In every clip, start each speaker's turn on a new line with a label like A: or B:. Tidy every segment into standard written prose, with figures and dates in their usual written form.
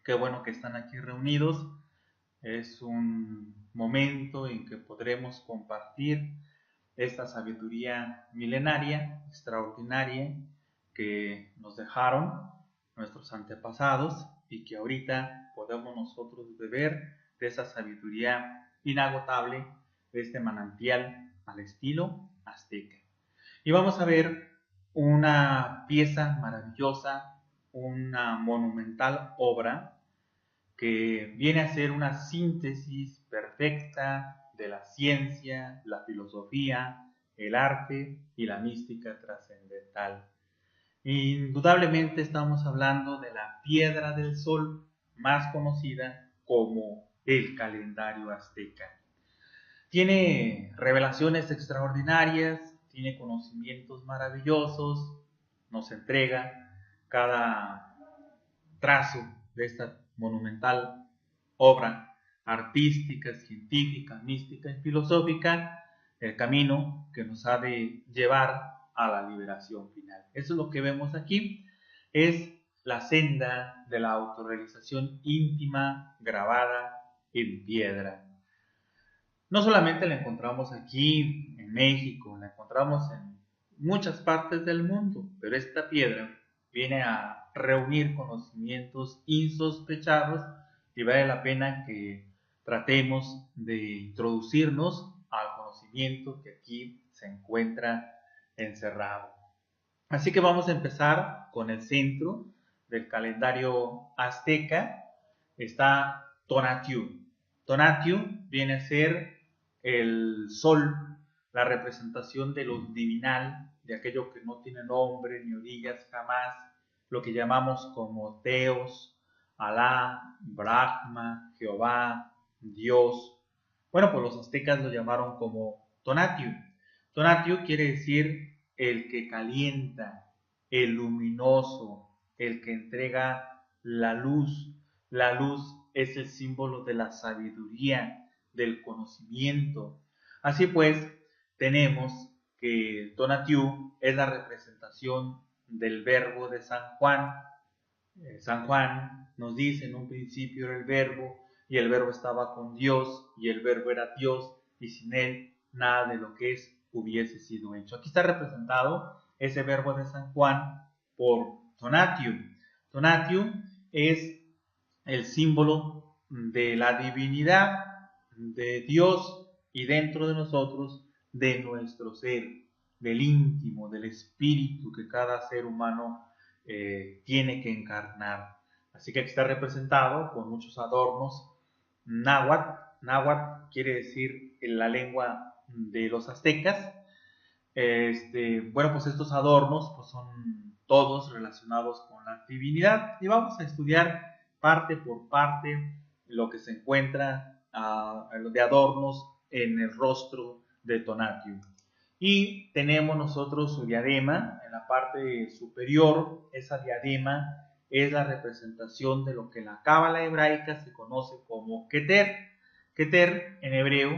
A: Qué bueno que están aquí reunidos. Es un momento en que podremos compartir esta sabiduría milenaria, extraordinaria, que nos dejaron nuestros antepasados y que ahorita podemos nosotros beber de esa sabiduría inagotable, de este manantial al estilo azteca. Y vamos a ver una pieza maravillosa, una monumental obra que viene a ser una síntesis perfecta de la ciencia, la filosofía, el arte y la mística trascendental. Indudablemente estamos hablando de la piedra del sol, más conocida como el calendario azteca. Tiene revelaciones extraordinarias, tiene conocimientos maravillosos, nos entrega cada trazo de esta monumental obra artística, científica, mística y filosófica, el camino que nos ha de llevar a la liberación final. Eso es lo que vemos aquí, es la senda de la autorrealización íntima grabada en piedra. No solamente la encontramos aquí en México, la encontramos en muchas partes del mundo, pero esta piedra viene a reunir conocimientos insospechados y vale la pena que tratemos de introducirnos al conocimiento que aquí se encuentra encerrado. Así que vamos a empezar con el centro del calendario azteca. Está Tonatiuh. Tonatiuh viene a ser el sol, la representación de lo divinal, de aquello que no tiene nombre ni orillas jamás, lo que llamamos como Teos, Alá, Brahma, Jehová, Dios. Bueno, pues los aztecas lo llamaron como Tonatiuh. Tonatiuh quiere decir el que calienta, el luminoso, el que entrega la luz. La luz es el símbolo de la sabiduría, del conocimiento. Así pues, tenemos que Tonatiuh es la representación del verbo de San Juan. San Juan nos dice: en un principio era el verbo, y el verbo estaba con Dios, y el verbo era Dios, y sin él nada de lo que es hubiese sido hecho. Aquí está representado ese verbo de San Juan por Tonatiuh. Tonatiuh es el símbolo de la divinidad de Dios y dentro de nosotros de nuestro ser, del íntimo, del espíritu que cada ser humano tiene que encarnar. Así que aquí está representado con muchos adornos náhuatl. Náhuatl quiere decir en la lengua de los aztecas. Bueno, pues estos adornos pues son todos relacionados con la divinidad y vamos a estudiar parte por parte lo que se encuentra de adornos en el rostro de Tonatiuh. Y tenemos nosotros su diadema en la parte superior. Esa diadema es la representación de lo que en la cábala hebraica se conoce como Keter. Keter en hebreo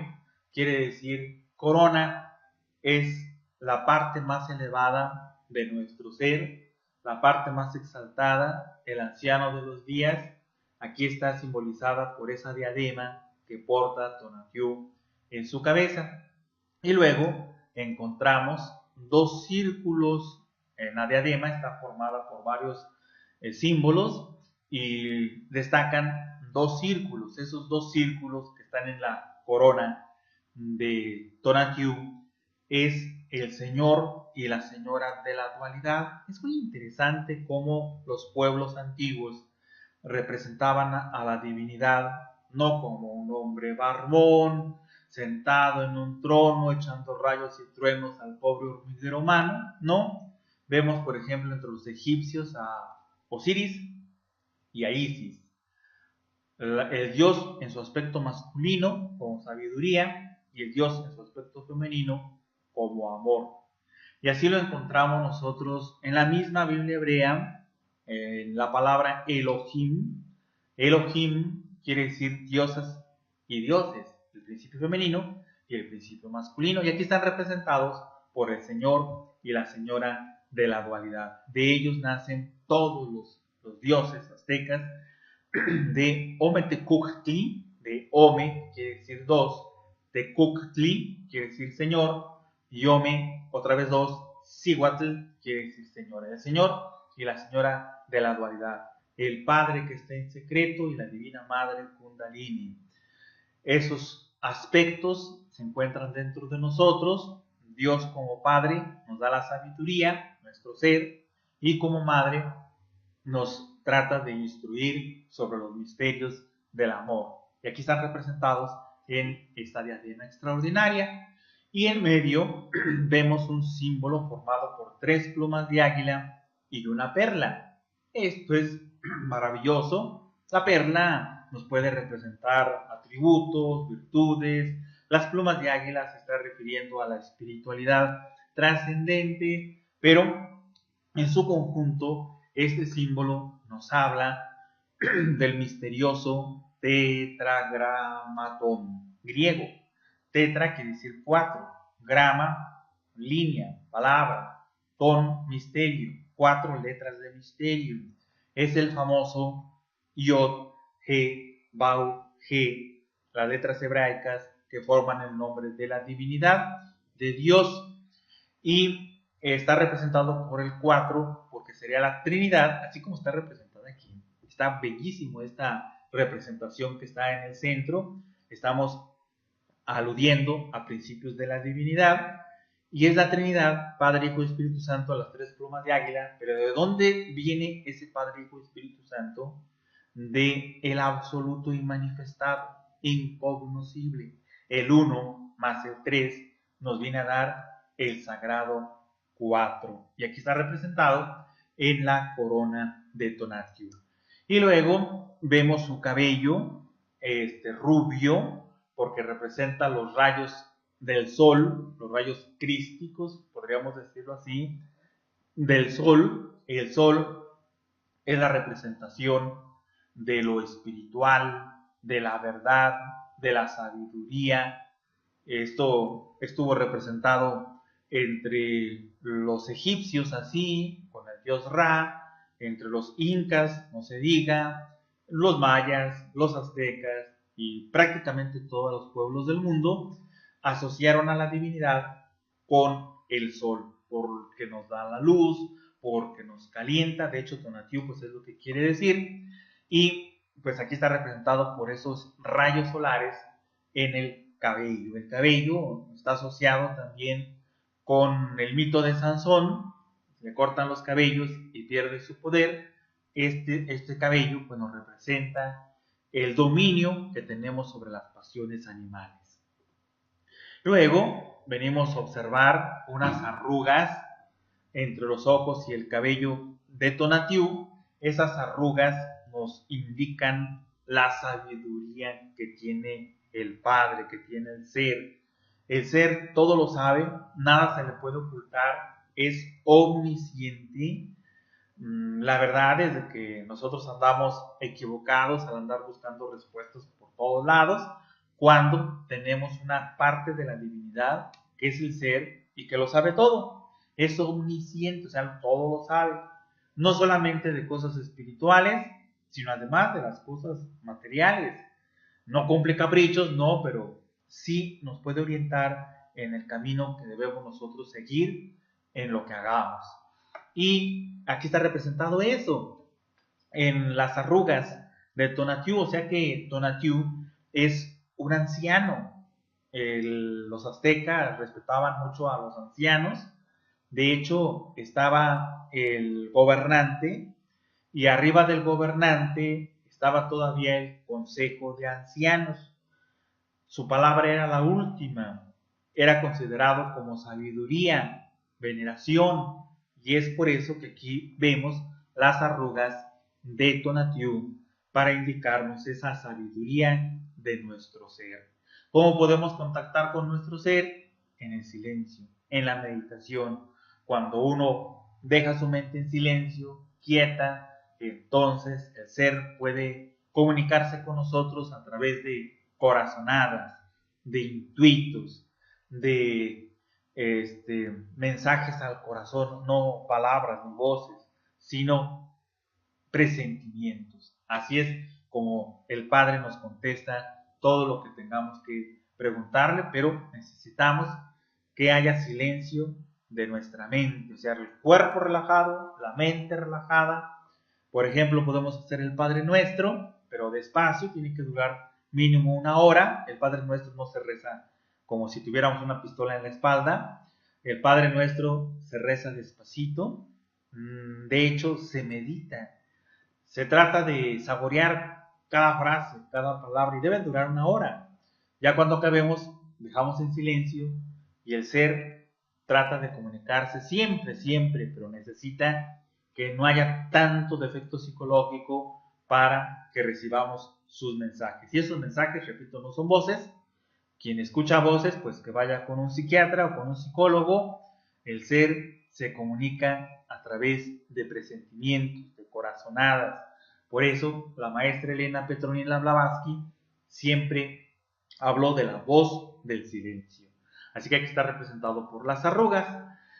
A: quiere decir corona, es la parte más elevada de nuestro ser, la parte más exaltada, el anciano de los días. Aquí está simbolizada por esa diadema que porta Tonatiuh en su cabeza. Y luego encontramos dos círculos en la diadema, está formada por varios símbolos y destacan dos círculos. Esos dos círculos que están en la corona de Tonatiuh es el señor y la señora de la dualidad. Es muy interesante cómo los pueblos antiguos representaban a la divinidad no como un hombre barbón, sentado en un trono, echando rayos y truenos al pobre hormiguero humano, no. Vemos, por ejemplo, entre los egipcios a Osiris y a Isis. El dios en su aspecto masculino como sabiduría y el dios en su aspecto femenino como amor. Y así lo encontramos nosotros en la misma Biblia hebrea, en la palabra Elohim. Elohim quiere decir diosas y dioses, el principio femenino y el principio masculino. Y aquí están representados por el Señor y la Señora de la dualidad. De ellos nacen todos los dioses aztecas, de Ometecuhtli, de Ome quiere decir dos, Tecuhtli quiere decir Señor, y Ome, otra vez dos, Cihuatl quiere decir Señora. El Señor y la Señora de la dualidad, el Padre que está en secreto y la Divina Madre Kundalini. Esos aspectos se encuentran dentro de nosotros. Dios como Padre nos da la sabiduría, nuestro ser, y como Madre nos trata de instruir sobre los misterios del amor. Y aquí están representados en esta diadema extraordinaria. Y en medio vemos un símbolo formado por 3 plumas de águila y una perla. Esto es maravilloso. La perla nos puede representar atributos, virtudes. Las plumas de águila se está refiriendo a la espiritualidad trascendente, pero en su conjunto este símbolo nos habla del misterioso tetragramatón griego. Tetra quiere decir 4, grama, línea, palabra, ton, misterio, 4 letras de misterio. Es el famoso Yod, He, Bau, He, las letras hebraicas que forman el nombre de la divinidad, de Dios, y está representado por el 4 porque sería la Trinidad, así como está representada aquí. Está bellísimo esta representación que está en el centro. Estamos aludiendo a principios de la divinidad, y es la Trinidad, Padre, Hijo y Espíritu Santo, a las 3 plumas de águila. Pero ¿de dónde viene ese Padre, Hijo y Espíritu Santo? De el absoluto inmanifestado, incognoscible. El 1 más el 3 nos viene a dar el sagrado 4. Y aquí está representado en la corona de Tonatiuh. Y luego vemos su cabello rubio, porque representa los rayos del sol, los rayos crísticos, podríamos decirlo así, del sol. El sol es la representación de lo espiritual, de la verdad, de la sabiduría. Esto estuvo representado entre los egipcios así, con el dios Ra, entre los incas, no se diga, los mayas, los aztecas y prácticamente todos los pueblos del mundo asociaron a la divinidad con el sol, porque nos da la luz, porque nos calienta. De hecho, Tonatiuh pues es lo que quiere decir, y pues aquí está representado por esos rayos solares en el cabello. El cabello está asociado también con el mito de Sansón, le cortan los cabellos y pierde su poder. Este cabello pues nos representa el dominio que tenemos sobre las pasiones animales. Luego venimos a observar unas arrugas entre los ojos y el cabello de Tonatiuh. Esas arrugas nos indican la sabiduría que tiene el Padre, que tiene el ser. El ser todo lo sabe, nada se le puede ocultar, es omnisciente. La verdad es de que nosotros andamos equivocados al andar buscando respuestas por todos lados, cuando tenemos una parte de la divinidad que es el ser y que lo sabe todo. Es omnisciente, o sea, todo lo sabe. No solamente de cosas espirituales, sino además de las cosas materiales. No cumple caprichos, no, pero sí nos puede orientar en el camino que debemos nosotros seguir en lo que hagamos. Y aquí está representado eso en las arrugas de Tonatiuh, o sea que Tonatiuh es un anciano. Los aztecas respetaban mucho a los ancianos. De hecho, estaba el gobernante, y arriba del gobernante estaba todavía el consejo de ancianos. Su palabra era la última, era considerado como sabiduría, veneración, y es por eso que aquí vemos las arrugas de Tonatiuh para indicarnos esa sabiduría de nuestro ser. ¿Cómo podemos contactar con nuestro ser? En el silencio, en la meditación. Cuando uno deja su mente en silencio, quieta, entonces el ser puede comunicarse con nosotros a través de corazonadas, de intuitos, de mensajes al corazón, no palabras ni voces, sino presentimientos. Así es como el Padre nos contesta todo lo que tengamos que preguntarle, pero necesitamos que haya silencio de nuestra mente, o sea, el cuerpo relajado, la mente relajada. Por ejemplo, podemos hacer el Padre Nuestro, pero despacio, tiene que durar mínimo 1 hora. El Padre Nuestro no se reza como si tuviéramos una pistola en la espalda. El Padre Nuestro se reza despacito. De hecho, se medita. Se trata de saborear cada frase, cada palabra, y debe durar 1 hora. Ya cuando acabemos, dejamos en silencio y el ser trata de comunicarse siempre, siempre, pero necesita que no haya tanto defecto psicológico para que recibamos sus mensajes. Y esos mensajes, repito, no son voces. Quien escucha voces, pues que vaya con un psiquiatra o con un psicólogo. El ser se comunica a través de presentimientos, de corazonadas. Por eso la maestra Elena Petronila Blavatsky siempre habló de la voz del silencio. Así que aquí está representado por las arrugas.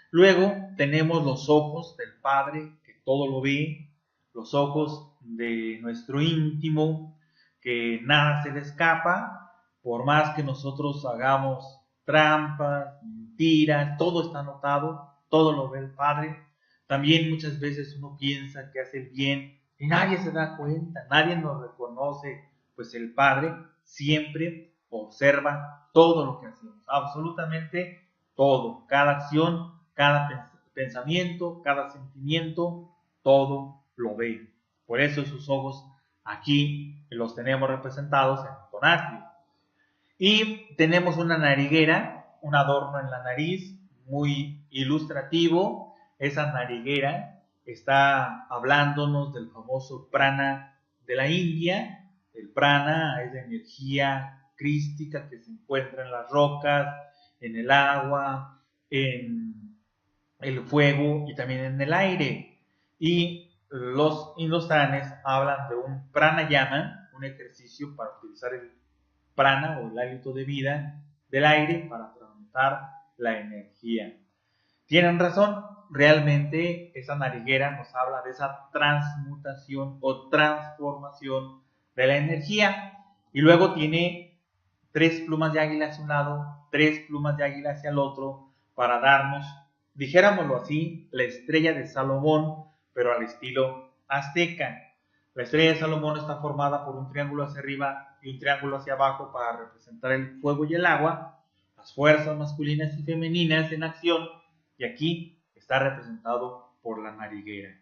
A: Luego tenemos los ojos del Padre, que todo lo ve, los ojos de nuestro íntimo, que nada se le escapa, por más que nosotros hagamos trampas, mentiras, todo está anotado, todo lo ve el Padre. También muchas veces uno piensa que hace el bien y nadie se da cuenta, nadie nos reconoce, pues el Padre siempre observa todo lo que hacemos, absolutamente todo, cada acción, cada pensamiento, cada sentimiento, todo lo ve. Por eso sus ojos aquí los tenemos representados en Tonatiuh. Y tenemos una nariguera, un adorno en la nariz muy ilustrativo. Esa nariguera está hablándonos del famoso prana de la India. El prana es la energía crística que se encuentra en las rocas, en el agua, en el fuego y también en el aire. Y los hindustanes hablan de un pranayama, un ejercicio para utilizar el prana o el hálito de vida del aire para transmutar la energía. Tienen razón, realmente esa nariguera nos habla de esa transmutación o transformación de la energía. Y luego tiene 3 plumas de águila hacia un lado, 3 plumas de águila hacia el otro, para darnos, dijéramoslo así, la estrella de Salomón, pero al estilo azteca. La estrella de Salomón está formada por un triángulo hacia arriba y un triángulo hacia abajo para representar el fuego y el agua, las fuerzas masculinas y femeninas en acción, y aquí está representado por la nariguera,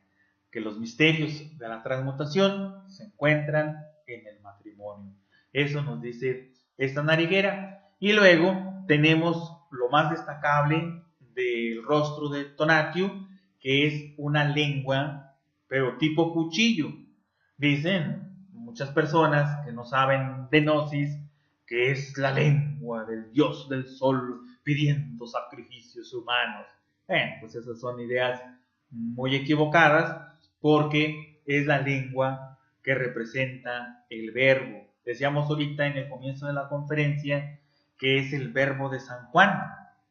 A: que los misterios de la transmutación se encuentran en el matrimonio. Eso nos dice esta nariguera. Y luego tenemos lo más destacable del rostro de Tonatiuh, que es una lengua, pero tipo cuchillo. Dicen muchas personas que no saben de Gnosis que es la lengua del dios del sol pidiendo sacrificios humanos. Pues esas son ideas muy equivocadas porque es la lengua que representa el verbo. Decíamos ahorita en el comienzo de la conferencia que es el verbo de San Juan.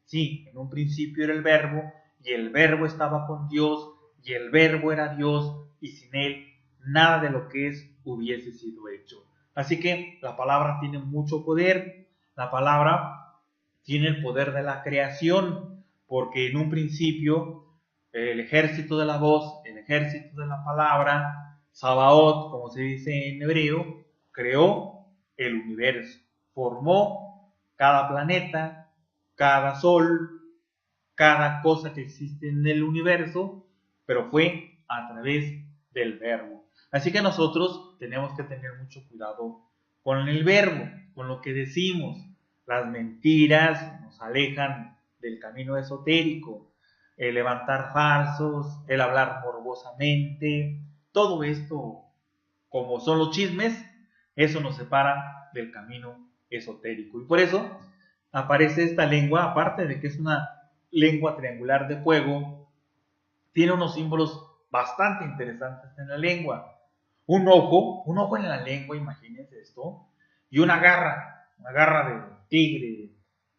A: Sí, en un principio era el verbo y el verbo estaba con Dios y el verbo era Dios y sin él nada de lo que es hubiese sido hecho. Así que la palabra tiene mucho poder, la palabra tiene el poder de la creación, porque en un principio el ejército de la voz, el ejército de la palabra, Sabaoth, como se dice en hebreo, creó el universo, formó cada planeta, cada sol, cada cosa que existe en el universo, pero fue a través del verbo. Así que nosotros tenemos que tener mucho cuidado con el verbo, con lo que decimos. Las mentiras nos alejan del camino esotérico, el levantar falsos, el hablar morbosamente, todo esto, como son los chismes, eso nos separa del camino esotérico. Y por eso aparece esta lengua, aparte de que es una lengua triangular de fuego, tiene unos símbolos bastante interesantes en la lengua. Un ojo en la lengua, imagínense esto, y una garra de tigre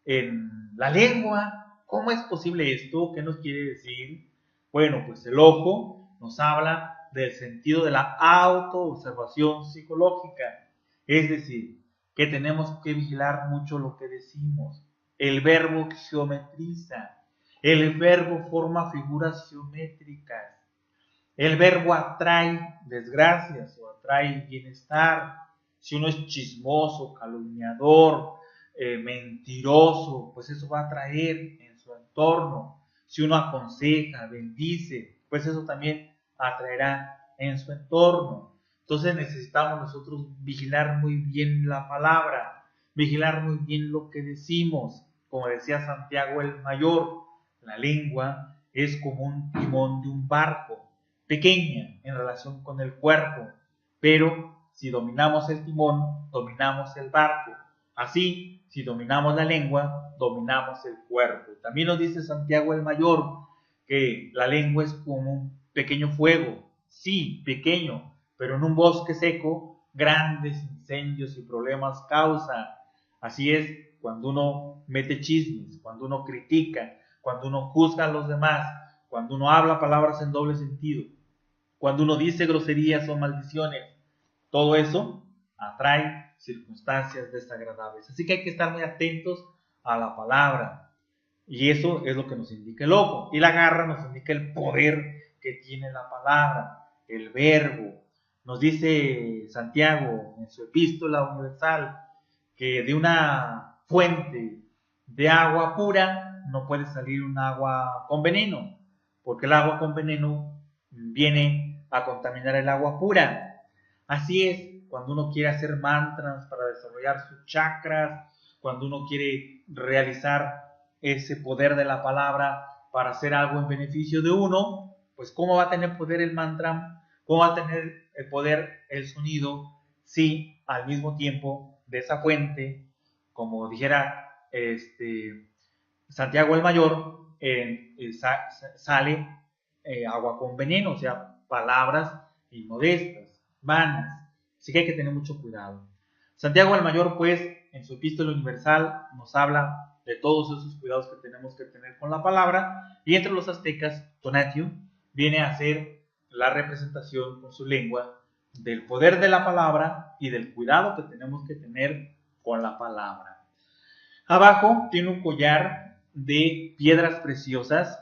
A: en la lengua. ¿Cómo es posible esto? ¿Qué nos quiere decir? Bueno, pues el ojo nos habla del sentido de la autoobservación psicológica. Es decir, que tenemos que vigilar mucho lo que decimos. El verbo geometriza. El verbo forma figuras geométricas. El verbo atrae desgracias o atrae bienestar. Si uno es chismoso, calumniador, mentiroso, pues eso va a atraer en su entorno. Si uno aconseja, bendice, pues eso también atraerá en su entorno. Entonces necesitamos nosotros vigilar muy bien la palabra, vigilar muy bien lo que decimos. Como decía Santiago el Mayor, la lengua es como un timón de un barco, pequeña en relación con el cuerpo, pero si dominamos el timón, dominamos el barco. Así, si dominamos la lengua, dominamos el cuerpo. También nos dice Santiago el Mayor que la lengua es como un pequeño fuego, sí, pequeño, pero en un bosque seco, grandes incendios y problemas causa. Así es, cuando uno mete chismes, cuando uno critica, cuando uno juzga a los demás, cuando uno habla palabras en doble sentido, cuando uno dice groserías o maldiciones, todo eso atrae circunstancias desagradables. Así que hay que estar muy atentos a la palabra. Y eso es lo que nos indica el ojo. Y la garra nos indica el poder que tiene la palabra, el verbo. Nos dice Santiago en su epístola universal que de una fuente de agua pura no puede salir un agua con veneno, porque el agua con veneno viene a contaminar el agua pura. Así es, cuando uno quiere hacer mantras para desarrollar sus chakras, cuando uno quiere realizar ese poder de la palabra para hacer algo en beneficio de uno, pues ¿cómo va a tener poder el mantra? ¿Cómo va a tener el poder el sonido si al mismo tiempo de esa fuente, como dijera Santiago el Mayor, sale agua con veneno, o sea, palabras inmodestas, vanas? Así que hay que tener mucho cuidado. Santiago el Mayor, pues, en su epístola universal nos habla de todos esos cuidados que tenemos que tener con la palabra, y entre los aztecas, Tonatiuh viene a ser la representación con su lengua del poder de la palabra y del cuidado que tenemos que tener con la palabra. Abajo tiene un collar de piedras preciosas.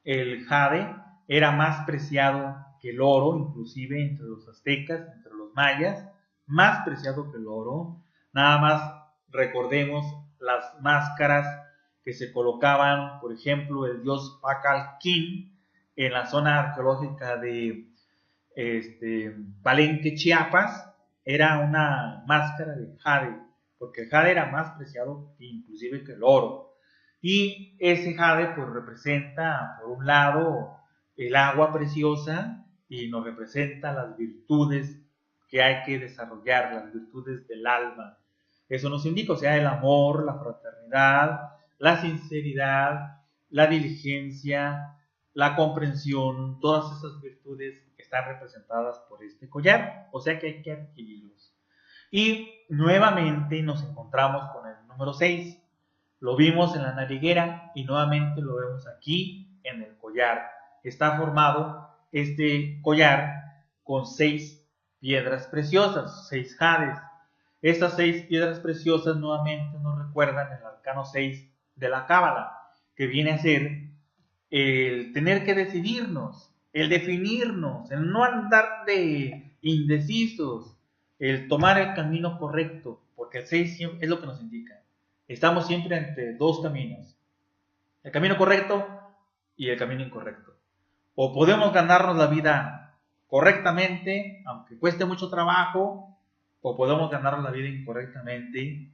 A: El jade era más preciado que el oro, inclusive entre los aztecas, entre los mayas, más preciado que el oro. Nada más recordemos las máscaras que se colocaban, por ejemplo, el dios Pacalquín en la zona arqueológica de Palenque, Chiapas, era una máscara de jade, porque el jade era más preciado inclusive que el oro. Y ese jade pues representa, por un lado, el agua preciosa y nos representa las virtudes que hay que desarrollar, las virtudes del alma. Eso nos indica, o sea, el amor, la fraternidad, la sinceridad, la diligencia, la comprensión, todas esas virtudes están representadas por este collar, o sea que hay que adquirirlos. Y nuevamente nos encontramos con el número 6. Lo vimos en la nariguera y nuevamente lo vemos aquí en el collar. Está formado este collar con 6 piedras preciosas, 6 jades. Estas 6 piedras preciosas nuevamente nos recuerdan el arcano 6 de la Cábala, que viene a ser el tener que decidirnos, el definirnos, el no andar de indecisos, el tomar el camino correcto, porque el 6 es lo que nos indica. Estamos siempre entre dos caminos, el camino correcto y el camino incorrecto. O podemos ganarnos la vida correctamente, aunque cueste mucho trabajo, o podemos ganarnos la vida incorrectamente,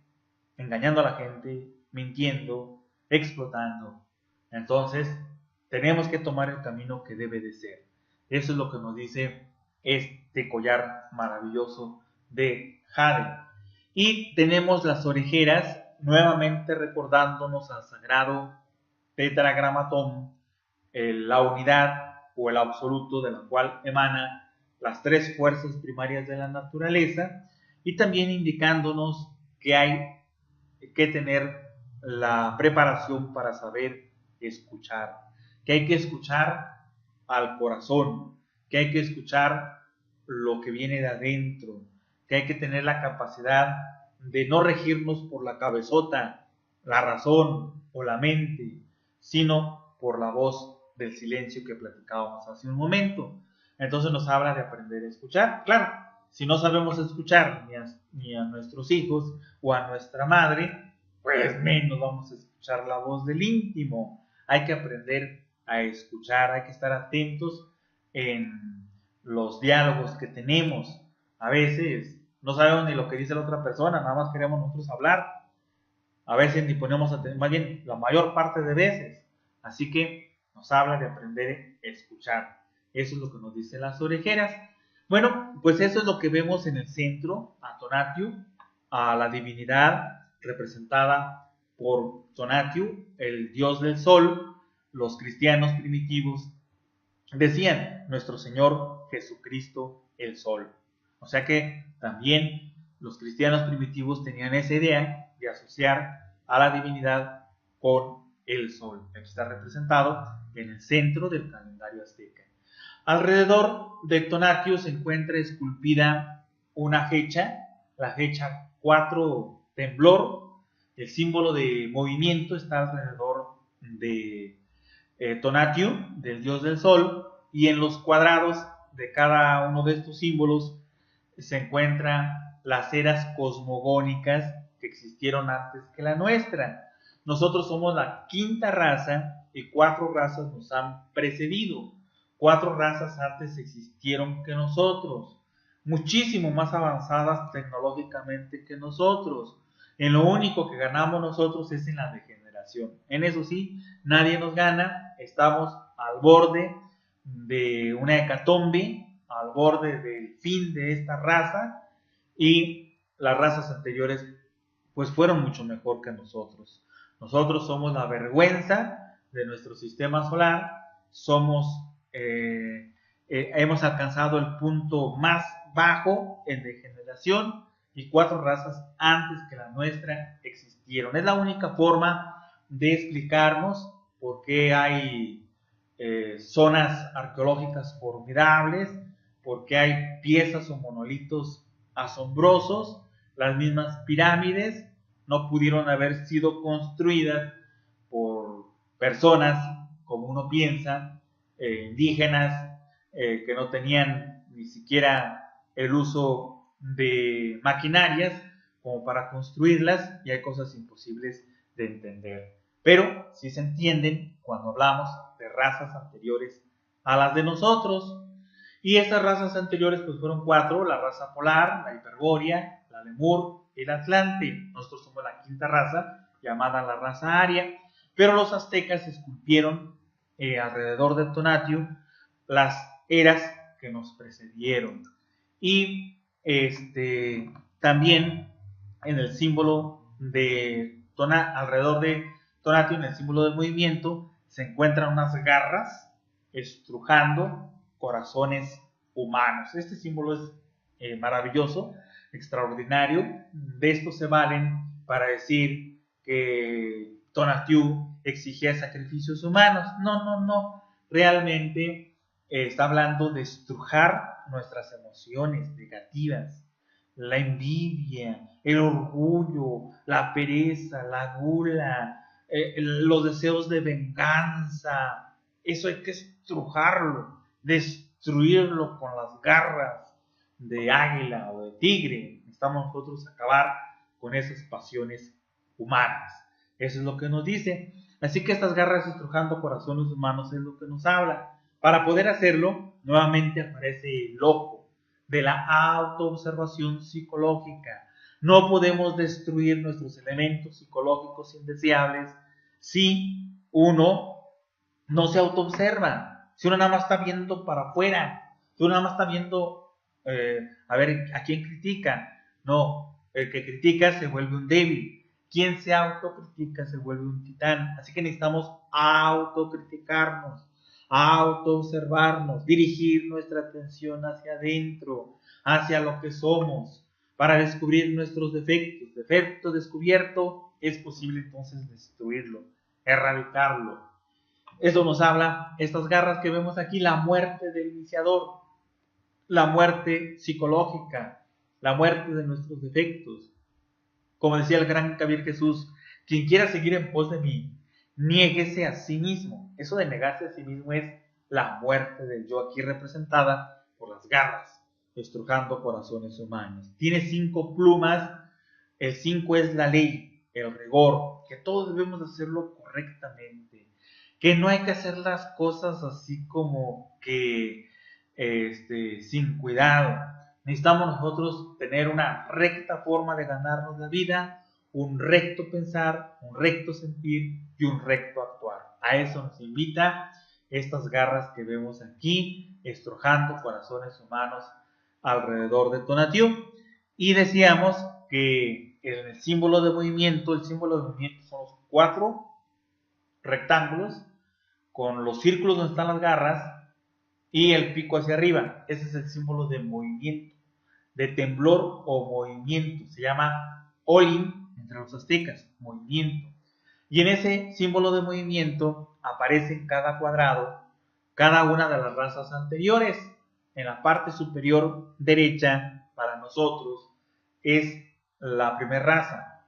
A: engañando a la gente, mintiendo, explotando. Entonces, tenemos que tomar el camino que debe de ser. Eso es lo que nos dice este collar maravilloso de jade. Y tenemos las orejeras, nuevamente recordándonos al sagrado tetragramatón, la unidad o el absoluto de la cual emana las 3 fuerzas primarias de la naturaleza, y también indicándonos que hay que tener la preparación para saber escuchar, que hay que escuchar al corazón, que hay que escuchar lo que viene de adentro, que hay que tener la capacidad de no regirnos por la cabezota, la razón o la mente, sino por la voz del silencio que platicábamos hace un momento. Entonces nos habla de aprender a escuchar. Claro, si no sabemos escuchar ni a nuestros hijos o a nuestra madre, pues menos vamos a escuchar la voz del íntimo. Hay que aprender a escuchar, hay que estar atentos en los diálogos que tenemos. A veces no sabemos ni lo que dice la otra persona, nada más queremos nosotros hablar. A veces ni ponemos atención, más bien la mayor parte de veces. Así que nos habla de aprender a escuchar. Eso es lo que nos dicen las orejeras. Bueno, pues eso es lo que vemos en el centro, a Tonatiuh, a la divinidad representada por Tonatiuh, el dios del sol. Los cristianos primitivos decían nuestro Señor Jesucristo el sol. O sea que también los cristianos primitivos tenían esa idea de asociar a la divinidad con el sol. Aquí está representado en el centro del calendario azteca. Alrededor de Tonatiuh se encuentra esculpida una hecha, la hecha 4 temblor. El símbolo de movimiento está alrededor de Tonatiuh, del dios del sol, y en los cuadrados de cada uno de estos símbolos se encuentran las eras cosmogónicas que existieron antes que la nuestra. Nosotros somos la quinta raza y 4 razas nos han precedido. 4 razas antes existieron que nosotros, muchísimo más avanzadas tecnológicamente que nosotros. En lo único que ganamos nosotros es en la degeneración. En eso sí, nadie nos gana. Estamos al borde de una hecatombe, al borde del fin de esta raza, y las razas anteriores pues fueron mucho mejor que nosotros. Nosotros somos la vergüenza de nuestro sistema solar, hemos alcanzado el punto más bajo en degeneración y 4 razas antes que la nuestra existieron. Es la única forma de explicarnos por qué hay zonas arqueológicas formidables, por qué hay piezas o monolitos asombrosos. Las mismas pirámides no pudieron haber sido construidas por personas, como uno piensa, indígenas, que no tenían ni siquiera el uso de maquinarias como para construirlas, y hay cosas imposibles de entender. Pero sí se entienden cuando hablamos de razas anteriores a las de nosotros. Y estas razas anteriores pues fueron 4, la raza polar, la hiperbórea, la lemur y el atlante. Nosotros somos la quinta raza, llamada la raza aria, pero los aztecas esculpieron alrededor de Tonatiuh las eras que nos precedieron. Y también en el símbolo de alrededor de Tonatiuh, en el símbolo del movimiento, se encuentran unas garras estrujando corazones humanos. Este símbolo es maravilloso, extraordinario. De esto se valen para decir que Tonatiuh exigía sacrificios humanos. No. Realmente está hablando de estrujar nuestras emociones negativas, la envidia, el orgullo, la pereza, la gula, los deseos de venganza. Eso hay que estrujarlo, destruirlo con las garras de águila o de tigre. Necesitamos nosotros acabar con esas pasiones humanas. Eso es lo que nos dice. Así que estas garras estrujando corazones humanos es lo que nos habla. Para poder hacerlo, nuevamente aparece el ojo de la autoobservación psicológica. No podemos destruir nuestros elementos psicológicos indeseables si uno no se autoobserva, si uno nada más está viendo para afuera, si uno nada más está viendo a ver a quién critica. No, el que critica se vuelve un débil. Quien se autocritica se vuelve un titán. Así que necesitamos autocriticarnos, autoobservarnos, dirigir nuestra atención hacia adentro, hacia lo que somos, para descubrir nuestros defectos. Defecto descubierto, es posible entonces destruirlo, erradicarlo. Eso nos habla, estas garras que vemos aquí, la muerte del iniciador, la muerte psicológica, la muerte de nuestros defectos. Como decía el gran Kabir Jesús, quien quiera seguir en pos de mí, niéguese a sí mismo. Eso de negarse a sí mismo es la muerte del yo, aquí representada por las garras, estrujando corazones humanos. Tiene 5 plumas, el 5 es la ley, el rigor, que todos debemos hacerlo correctamente, que no hay que hacer las cosas así como que sin cuidado. Necesitamos nosotros tener una recta forma de ganarnos la vida, un recto pensar, un recto sentir y un recto actuar. A eso nos invita estas garras que vemos aquí, estrujando corazones humanos alrededor de Tonatiuh. Y decíamos que el símbolo de movimiento son los 4 rectángulos con los círculos donde están las garras y el pico hacia arriba. Ese es el símbolo de movimiento, de temblor o movimiento. Se llama Olin entre los aztecas, movimiento. Y en ese símbolo de movimiento aparece en cada cuadrado cada una de las razas anteriores. En la parte superior derecha, para nosotros, es la primera raza.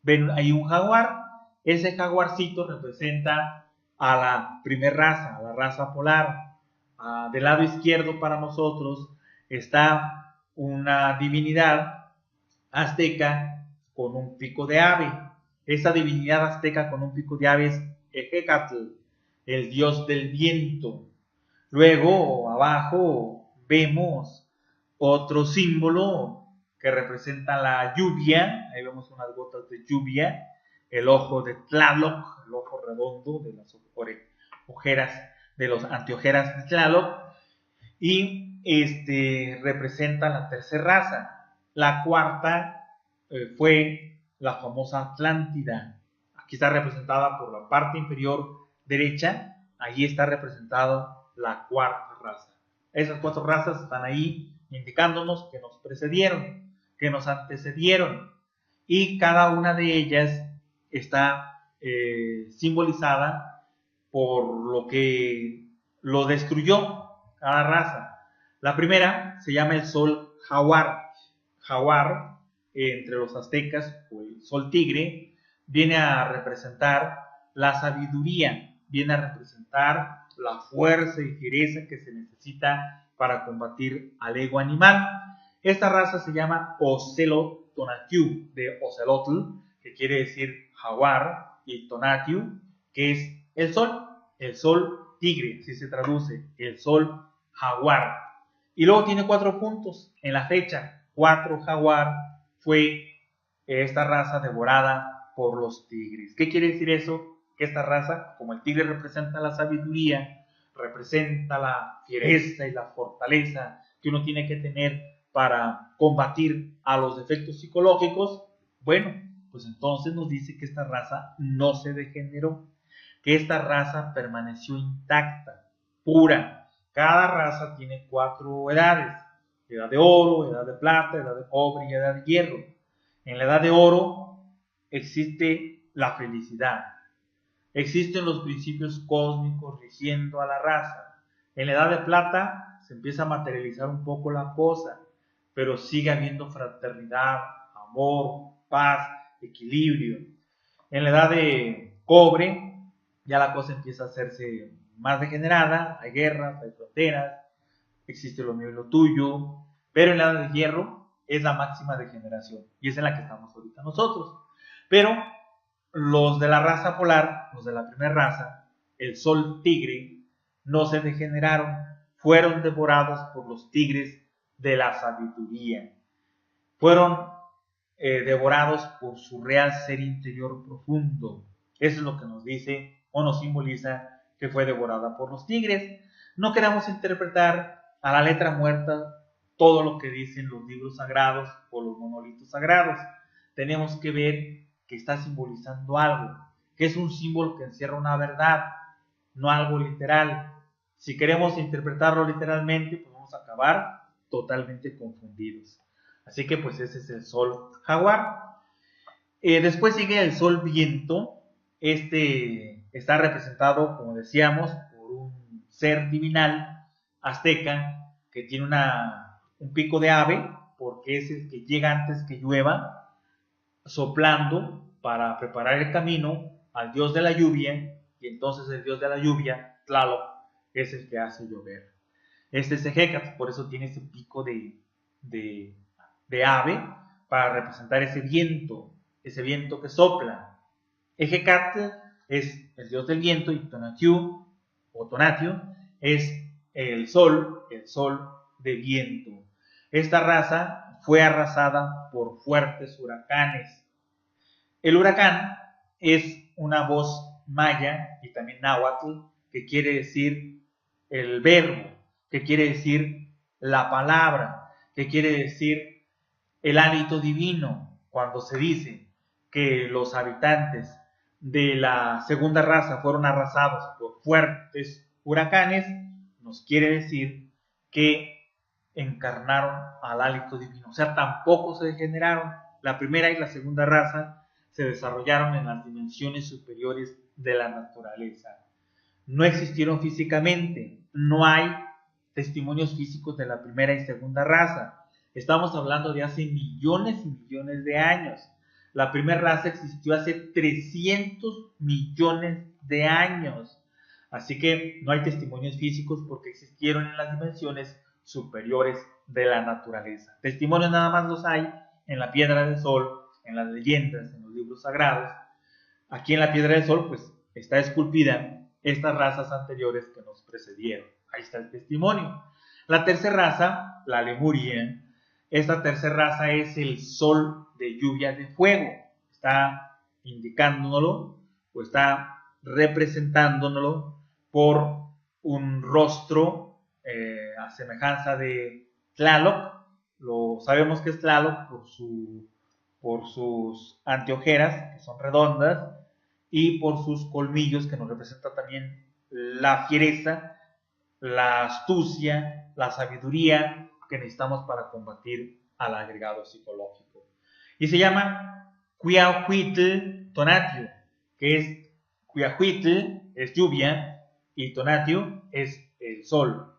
A: Ven ahí un jaguar. Ese jaguarcito representa a la primera raza, a la raza polar. Del lado izquierdo para nosotros está una divinidad azteca con un pico de ave. Esa divinidad azteca con un pico de ave es Ejecatl, el dios del viento. Luego, abajo, vemos otro símbolo que representa la lluvia. Ahí vemos unas gotas de lluvia. El ojo de Tlaloc, el ojo redondo de las ojeras, de los anteojeras de Tlaloc. Y representa la tercera raza. La cuarta fue la famosa Atlántida. Aquí está representada por la parte inferior derecha. Allí está representada la cuarta raza. Esas 4 razas están ahí indicándonos que nos precedieron, que nos antecedieron. Y cada una de ellas está simbolizada por lo que lo destruyó cada raza. La primera se llama el sol jaguar. Jaguar, entre los aztecas, o el sol tigre, viene a representar la sabiduría, viene a representar la fuerza y fiereza que se necesita para combatir al ego animal. Esta raza se llama Ocelot Tonatiuh, de Ocelotl, que quiere decir jaguar, y Tonatiuh, que es el sol tigre, si se traduce, el sol jaguar. Y luego tiene 4 puntos en la fecha. 4 jaguar fue esta raza devorada por los tigres. ¿Qué quiere decir eso? Que esta raza, como el tigre representa la sabiduría, representa la fiereza y la fortaleza que uno tiene que tener para combatir a los defectos psicológicos, bueno, pues entonces nos dice que esta raza no se degeneró, que esta raza permaneció intacta, pura. Cada raza tiene 4 edades: edad de oro, edad de plata, edad de cobre y edad de hierro. En la edad de oro existe la felicidad, existen los principios cósmicos rigiendo a la raza. En la edad de plata se empieza a materializar un poco la cosa, pero sigue habiendo fraternidad, amor, paz, equilibrio. En la edad de cobre ya la cosa empieza a hacerse más degenerada, hay guerras, hay fronteras, existe lo mío y lo tuyo, pero en la edad de hierro es la máxima degeneración y es en la que estamos ahorita nosotros. Pero los de la raza polar, los de la primera raza, el sol tigre, no se degeneraron, fueron devorados por los tigres de la sabiduría. Fueron devorados por su real ser interior profundo. Eso es lo que nos dice o nos simboliza que fue devorada por los tigres. No queramos interpretar a la letra muerta todo lo que dicen los libros sagrados o los monolitos sagrados. Tenemos que ver que está simbolizando algo, que es un símbolo que encierra una verdad, no algo literal. Si queremos interpretarlo literalmente, pues vamos a acabar totalmente confundidos. Así que pues ese es el sol jaguar. Después sigue el sol viento. Este está representado, como decíamos, por un ser divinal azteca que tiene un pico de ave, porque es el que llega antes que llueva, soplando para preparar el camino al dios de la lluvia, y entonces el dios de la lluvia, Tlaloc, es el que hace llover. Este es Ejecatl, por eso tiene ese pico de ave, para representar ese viento que sopla. Ejecatl es el dios del viento, y Tonatiuh o Tonatiuh es el sol de viento. Esta raza fue arrasada por fuertes huracanes. El huracán es una voz maya y también náhuatl que quiere decir el verbo, que quiere decir la palabra, que quiere decir el hálito divino. Cuando se dice que los habitantes de la segunda raza fueron arrasados por fuertes huracanes, nos quiere decir que encarnaron al hálito divino. O sea, tampoco se degeneraron. La primera y la segunda raza se desarrollaron en las dimensiones superiores de la naturaleza. No existieron físicamente, no hay testimonios físicos de la primera y segunda raza. Estamos hablando de hace millones y millones de años. La primera raza existió hace 300 millones de años. Así que no hay testimonios físicos porque existieron en las dimensiones superiores de la naturaleza. Testimonios nada más los hay en la Piedra del Sol, en las leyendas, en los libros sagrados. Aquí en la Piedra del Sol, pues, está esculpida estas razas anteriores que nos precedieron. Ahí está el testimonio. La tercera raza, la Lemuria, esta tercera raza es el sol de lluvia de fuego. Está indicándonoslo o está representándonoslo por un rostro a semejanza de Tlaloc. Lo sabemos que es Tlaloc por sus anteojeras, que son redondas, y por sus colmillos, que nos representa también la fiereza, la astucia, la sabiduría que necesitamos para combatir al agregado psicológico. Y se llama Cuiahuitl Tonatiuh, que es Cuiahuitl es lluvia y Tonatiuh es el sol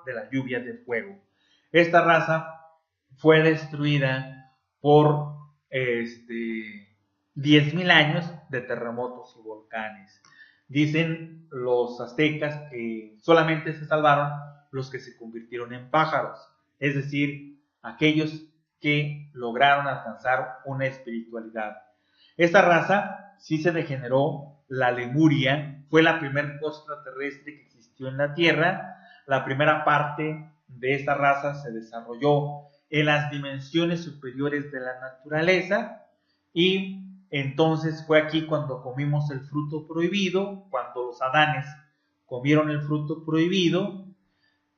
A: de la lluvia de fuego. Esta raza fue destruida por 10.000 años de terremotos y volcanes. Dicen los aztecas que solamente se salvaron los que se convirtieron en pájaros, es decir, aquellos que lograron alcanzar una espiritualidad. Esta raza sí se degeneró. La Lemuria fue la primera cosa terrestre que existió en la Tierra. La primera parte de esta raza se desarrolló en las dimensiones superiores de la naturaleza, y entonces fue aquí cuando comimos el fruto prohibido, cuando los adanes comieron el fruto prohibido,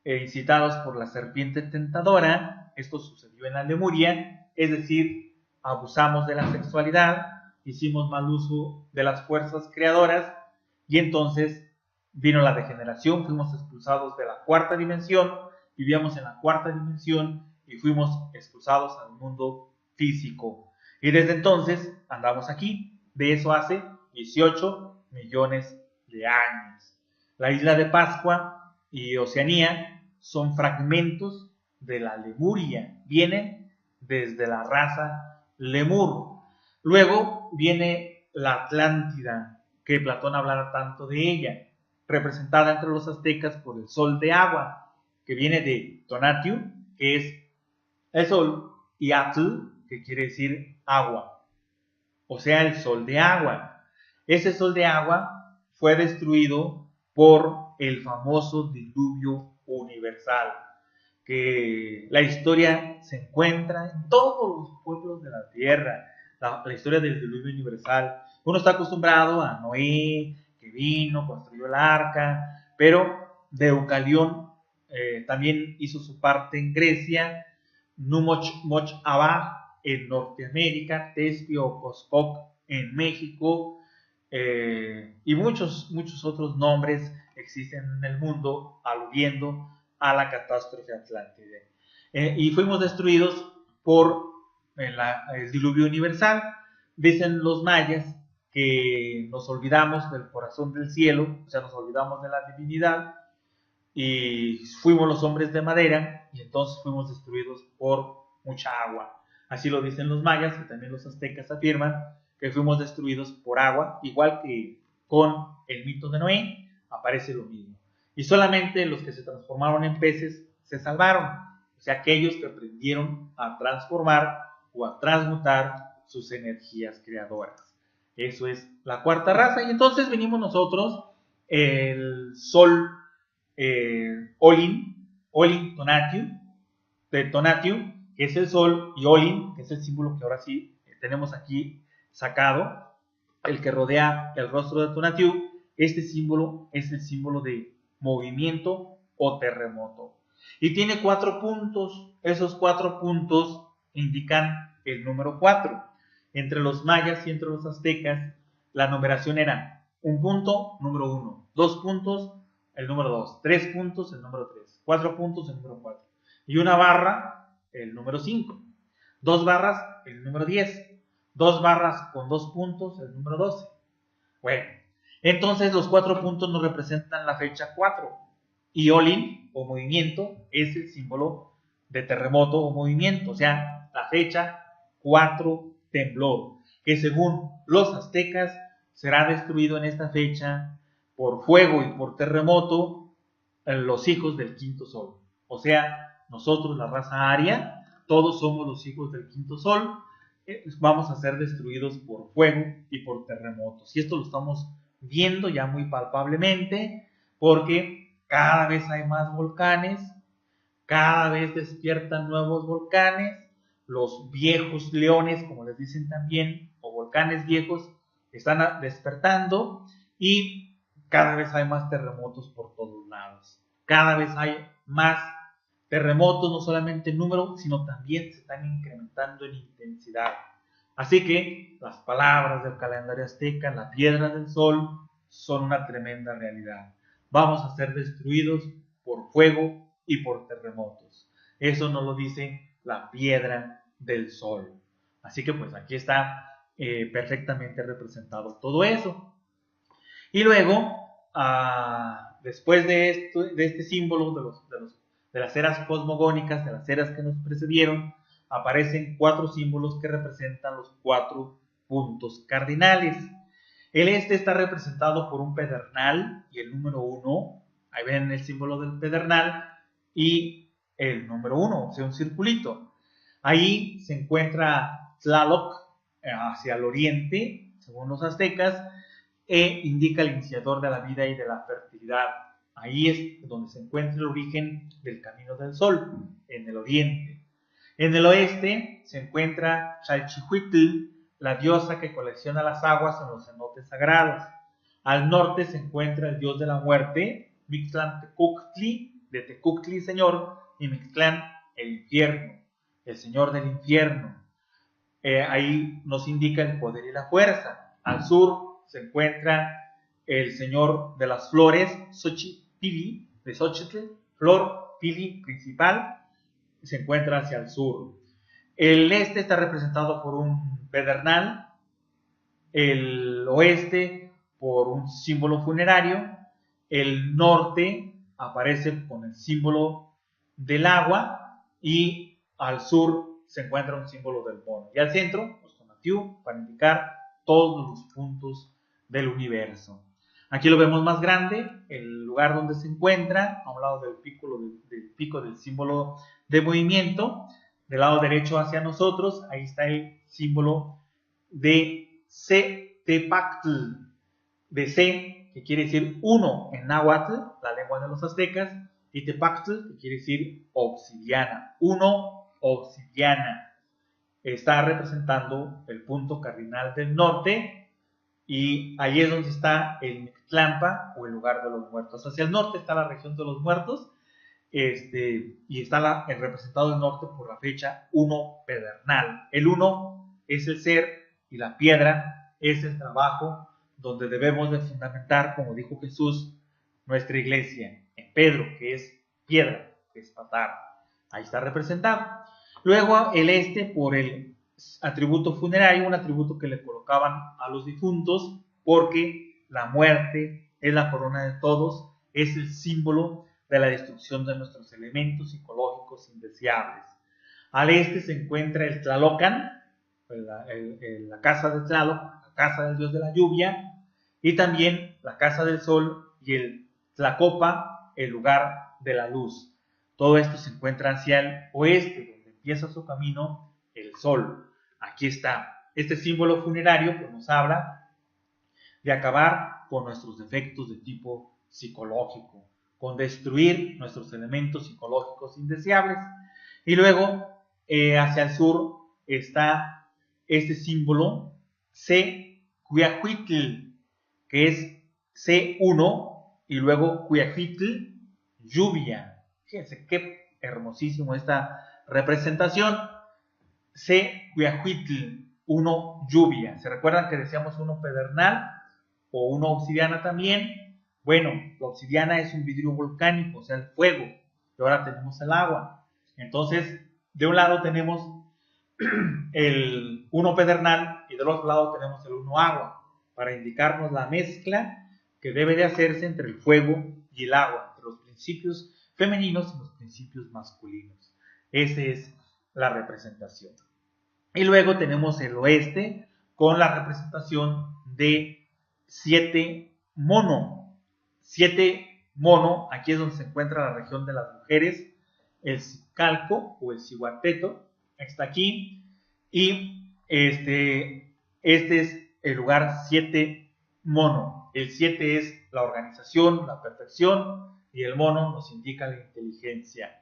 A: incitados por la serpiente tentadora. Esto sucedió en la Lemuria, es decir, abusamos de la sexualidad, hicimos mal uso de las fuerzas creadoras, y entonces vino la degeneración, fuimos expulsados de la cuarta dimensión, vivíamos en la cuarta dimensión y fuimos expulsados al mundo físico. Y desde entonces andamos aquí, de eso hace 18 millones de años. La isla de Pascua y Oceanía son fragmentos de la Lemuria, vienen desde la raza Lemur. Luego viene la Atlántida, que Platón hablara tanto de ella, representada entre los aztecas por el sol de agua, que viene de Tonatiuh, que es el sol, y Atl, que quiere decir agua, o sea, el sol de agua. Ese sol de agua fue destruido por el famoso diluvio universal, que la historia se encuentra en todos los pueblos de la tierra, la historia del diluvio universal. Uno está acostumbrado a Noé, que vino, construyó el arca, pero Deucalión también hizo su parte en Grecia, Numoch Abá en Norteamérica, Tespio o Coscoc en México, y muchos otros nombres existen en el mundo aludiendo a la catástrofe atlántida. Y fuimos destruidos por el diluvio universal. Dicen los mayas que nos olvidamos del corazón del cielo, o sea, nos olvidamos de la divinidad y fuimos los hombres de madera y entonces fuimos destruidos por mucha agua. Así lo dicen los mayas y también los aztecas afirman que fuimos destruidos por agua, igual que con el mito de Noé, aparece lo mismo. Y solamente los que se transformaron en peces se salvaron, o sea, aquellos que aprendieron a transformar o a transmutar sus energías creadoras. Eso es la cuarta raza. Y entonces venimos nosotros, el sol Olin Tonatiuh, de Tonatiuh, que es el sol, y Olin, que es el símbolo que ahora sí tenemos aquí sacado, el que rodea el rostro de Tonatiuh. Este símbolo es el símbolo de movimiento o terremoto. Y tiene 4 puntos. Esos 4 puntos indican el número 4. Entre los mayas y entre los aztecas, la numeración era un punto, número 1, 2 puntos, el número 2, 3 puntos, el número 3, 4 puntos, el número 4, y una barra, el número 5, 2 barras, el número 10, 2 barras con 2 puntos, el número 12. Bueno, entonces los 4 puntos nos representan la fecha 4, y Olin, o movimiento, es el símbolo de terremoto o movimiento, o sea, la fecha 4, temblor, que según los aztecas será destruido en esta fecha por fuego y por terremoto los hijos del quinto sol. O sea, nosotros, la raza aria, todos somos los hijos del quinto sol, vamos a ser destruidos por fuego y por terremotos. Y esto lo estamos viendo ya muy palpablemente, porque cada vez hay más volcanes, cada vez despiertan nuevos volcanes, los viejos leones, como les dicen también, o volcanes viejos, están despertando y cada vez hay más terremotos por todos lados. Cada vez hay más terremotos, no solamente en número, sino también se están incrementando en intensidad. Así que las palabras del calendario azteca, la piedra del sol, son una tremenda realidad. Vamos a ser destruidos por fuego y por terremotos. Eso nos lo dice la piedra del sol. Así que pues aquí está perfectamente representado todo eso. Y luego, después de este símbolo de las eras cosmogónicas, de las eras que nos precedieron, aparecen 4 símbolos que representan los 4 puntos cardinales. El este está representado por un pedernal y el número 1, ahí ven el símbolo del pedernal y el número 1, o sea, un circulito. Ahí se encuentra Tlaloc hacia el oriente, según los aztecas, e indica el iniciador de la vida y de la fertilidad. Ahí es donde se encuentra el origen del camino del sol, en el oriente. En el oeste se encuentra Xalchihuitl, la diosa que colecciona las aguas en los cenotes sagrados. Al norte se encuentra el dios de la muerte, Mictlán Tecuhtli, de Tecuhtli, señor, y Mictlán, el infierno, el señor del infierno. Ahí nos indica el poder y la fuerza. Al sur se encuentra el señor de las flores, Xochipili, de Xochitl, flor pili principal, se encuentra hacia el sur. El este está representado por un pedernal, el oeste por un símbolo funerario, el norte aparece con el símbolo del agua y al sur se encuentra un símbolo del mono. Y al centro, pues Tonatiuh, para indicar todos los puntos del universo. Aquí lo vemos más grande, el lugar donde se encuentra, a un lado del pico del símbolo de movimiento, del lado derecho hacia nosotros, ahí está el símbolo de Tepactl, de C, que quiere decir uno en náhuatl, la lengua de los aztecas, y Tepactl, que quiere decir obsidiana, uno, obsidiana. Está representando el punto cardinal del norte, y ahí es donde está el Mictlampa, o el lugar de los muertos. Hacia el norte está la región de los muertos, y está el representado del norte por la fecha 1 pedernal. El 1 es el ser y la piedra es el trabajo donde debemos de fundamentar, como dijo Jesús, nuestra iglesia, en Pedro, que es piedra, que es patar. Ahí está representado. Luego el este por el atributo funerario, un atributo que le colocaban a los difuntos, porque la muerte es la corona de todos, es el símbolo de la destrucción de nuestros elementos psicológicos indeseables. Al este se encuentra el Tlalocan, la casa de Tlaloc, la casa del dios de la lluvia, y también la casa del sol y el Tlacopa, el lugar de la luz. Todo esto se encuentra hacia el oeste, donde empieza su camino el sol. Aquí está. Este símbolo funerario pues, nos habla de acabar con nuestros defectos de tipo psicológico, con destruir nuestros elementos psicológicos indeseables. Y luego, hacia el sur, está este símbolo C-Cuyahuitl, que es C1 y luego Cuyahuitl, lluvia. Fíjense qué hermosísimo esta representación. C-Cuyahuitl, 1 lluvia. ¿Se recuerdan que decíamos 1 pedernal o 1 obsidiana también? Bueno, la obsidiana es un vidrio volcánico, o sea, el fuego. Y ahora tenemos el agua. Entonces, de un lado tenemos el 1 pedernal y del otro lado tenemos el 1 agua, para indicarnos la mezcla que debe de hacerse entre el fuego y el agua, entre los principios femeninos y los principios masculinos. Esa es la representación. Y luego tenemos el oeste con la representación de 7 mono. 7 mono, aquí es donde se encuentra la región de las mujeres, el Zicalco o el Cihuateto, está aquí, y este es el lugar 7 mono. El 7 es la organización, la perfección, y el mono nos indica la inteligencia.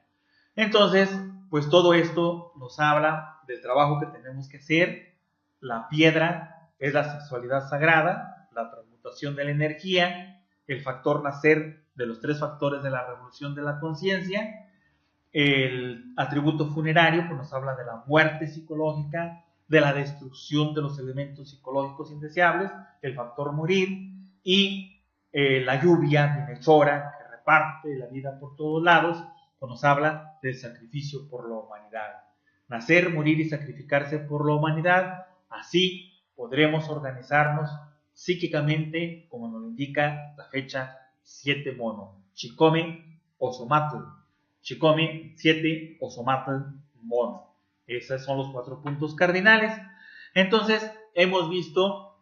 A: Entonces, pues todo esto nos habla del trabajo que tenemos que hacer. La piedra es la sexualidad sagrada, la transmutación de la energía, el factor nacer de los 3 factores de la revolución de la conciencia. El atributo funerario pues nos habla de la muerte psicológica, de la destrucción de los elementos psicológicos indeseables, el factor morir, y la lluvia bienhechora que reparte la vida por todos lados, pues nos habla del sacrificio por la humanidad. Nacer, morir y sacrificarse por la humanidad, así podremos organizarnos psíquicamente, como nos lo indica la fecha 7 mono, Chicome Ozomatl. Chicome 7 Ozomatl mono. Esos son los 4 puntos cardinales. Entonces, hemos visto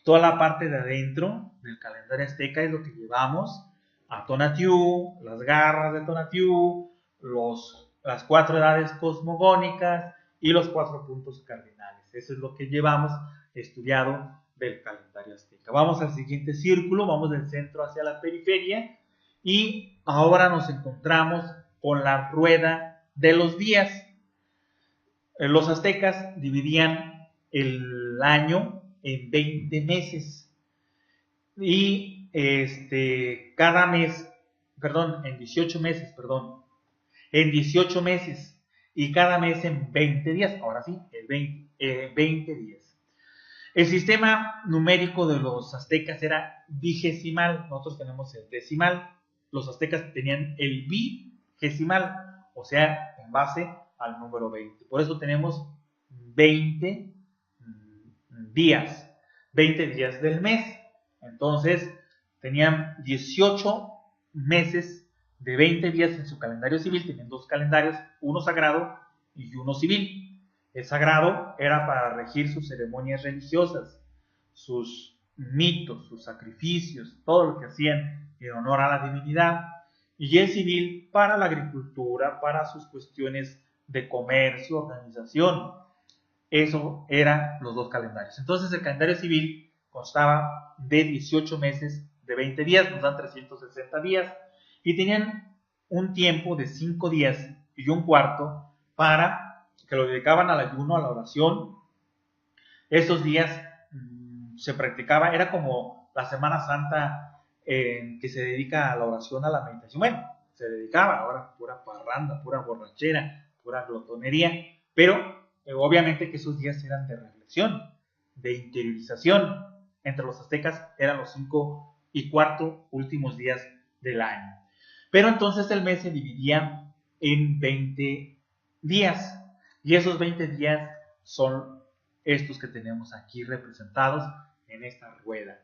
A: toda la parte de adentro del calendario azteca, es lo que llevamos a Tonatiuh, las garras de Tonatiuh, las 4 edades cosmogónicas y los 4 puntos cardinales. Eso es lo que llevamos estudiado del calendario azteca. Vamos al siguiente círculo, vamos del centro hacia la periferia y ahora nos encontramos con la rueda de los días. Los aztecas dividían el año en 20 meses y cada mes, en 18 meses, en 18 meses y cada mes en 20 días, ahora sí, 20 días. El sistema numérico de los aztecas era vigesimal, nosotros tenemos el decimal, los aztecas tenían el vigesimal, o sea, en base al número 20. Por eso tenemos 20 días, 20 días del mes. Entonces, tenían 18 meses de 20 días en su calendario civil, tenían 2 calendarios, uno sagrado y uno civil. El sagrado era para regir sus ceremonias religiosas, sus mitos, sus sacrificios, todo lo que hacían en honor a la divinidad. Y el civil para la agricultura, para sus cuestiones de comercio, organización. Eso eran los 2 calendarios. Entonces el calendario civil constaba de 18 meses de 20 días, nos dan 360 días, y tenían un tiempo de 5 días y un cuarto para que lo dedicaban al ayuno, a la oración. Esos días se practicaba, era como la Semana Santa que se dedica a la oración, a la meditación. Bueno, se dedicaba, ahora pura parranda, pura borrachera, pura glotonería, pero obviamente que esos días eran de reflexión, de interiorización. Entre los aztecas eran los 5 y cuarto últimos días del año. Pero entonces el mes se dividía en 20 días. Y esos 20 días son estos que tenemos aquí representados en esta rueda.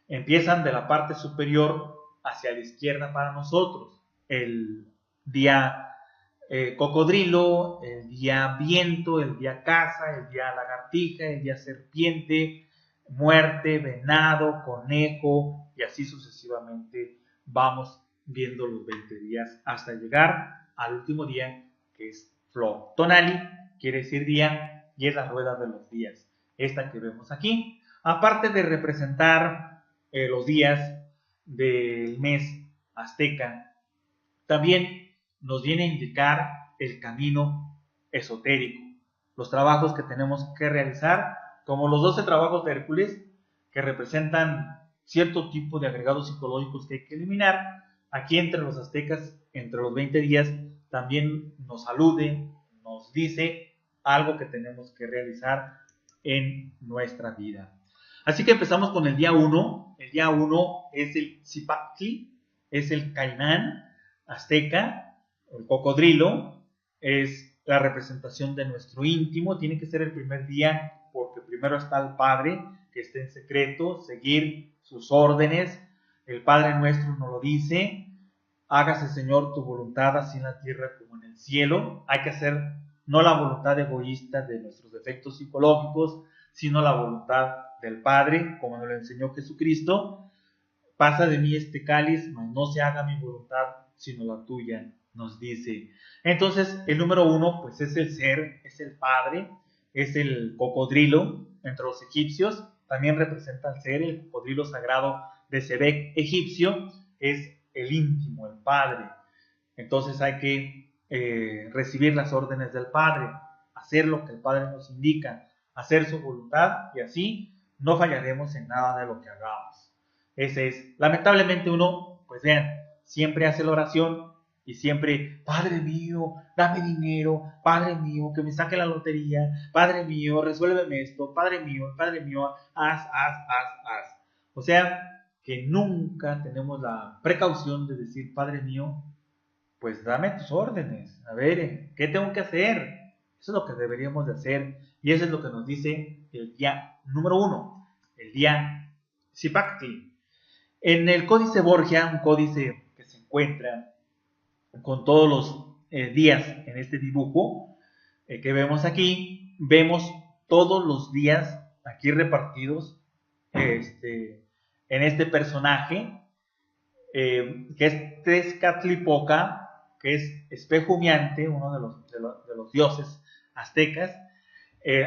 A: Empiezan de la parte superior hacia la izquierda para nosotros. El día cocodrilo, el día viento, el día caza, el día lagartija, el día serpiente, muerte, venado, conejo, y así sucesivamente vamos viendo los 20 días hasta llegar al último día, que es flor. Tonali quiere decir día y es la rueda de los días, esta que vemos aquí. Aparte de representar los días del mes azteca, también nos viene a indicar el camino esotérico, los trabajos que tenemos que realizar, como los 12 trabajos de Hércules, que representan cierto tipo de agregados psicológicos que hay que eliminar. Aquí entre los aztecas, entre los 20 días, también nos alude, nos dice algo que tenemos que realizar en nuestra vida. Así que empezamos con el día 1. El día 1 es el Zipactli, es el caimán azteca, el cocodrilo, es la representación de nuestro íntimo. Tiene que ser el primer día porque primero está el Padre, que está en secreto, seguir sus órdenes. El Padre nuestro nos lo dice: hágase, Señor, tu voluntad, así en la tierra como en el cielo. Hay que hacer no la voluntad egoísta de nuestros defectos psicológicos, sino la voluntad del Padre, como nos lo enseñó Jesucristo. Pasa de mí este cáliz, mas no se haga mi voluntad, sino la tuya, nos dice. Entonces, el número 1, pues es el ser, es el Padre, es el cocodrilo entre los egipcios. También representa al ser, el cocodrilo sagrado de Sebek egipcio, es el íntimo, el Padre. Entonces hay que recibir las órdenes del Padre, hacer lo que el Padre nos indica, hacer su voluntad, y así no fallaremos en nada de lo que hagamos. Ese es. Lamentablemente uno, pues vean, siempre hace la oración y siempre: Padre mío, dame dinero, Padre mío, que me saque la lotería, Padre mío, resuélveme esto, Padre mío, haz. O sea, que nunca tenemos la precaución de decir: Padre mío, pues dame tus órdenes, a ver, ¿qué tengo que hacer? Eso es lo que deberíamos de hacer, y eso es lo que nos dice el día número 1, el día Zipactli. En el Códice Borgia, un códice que se encuentra con todos los días en este dibujo que vemos aquí, vemos todos los días aquí repartidos en este personaje, que es Tezcatlipoca, que es espejo humeante, uno de los dioses aztecas.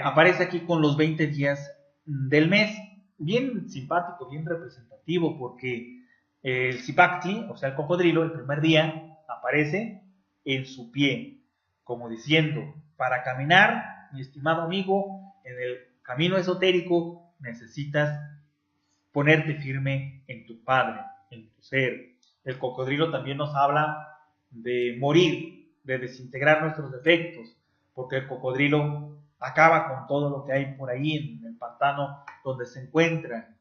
A: Aparece aquí con los 20 días del mes, bien simpático, bien representativo, porque el Zipactli, o sea el cocodrilo, el primer día aparece en su pie, como diciendo: para caminar, mi estimado amigo, en el camino esotérico necesitas ponerte firme en tu Padre, en tu ser. El cocodrilo también nos habla de morir, de desintegrar nuestros defectos, porque el cocodrilo acaba con todo lo que hay por ahí en el pantano donde se encuentra.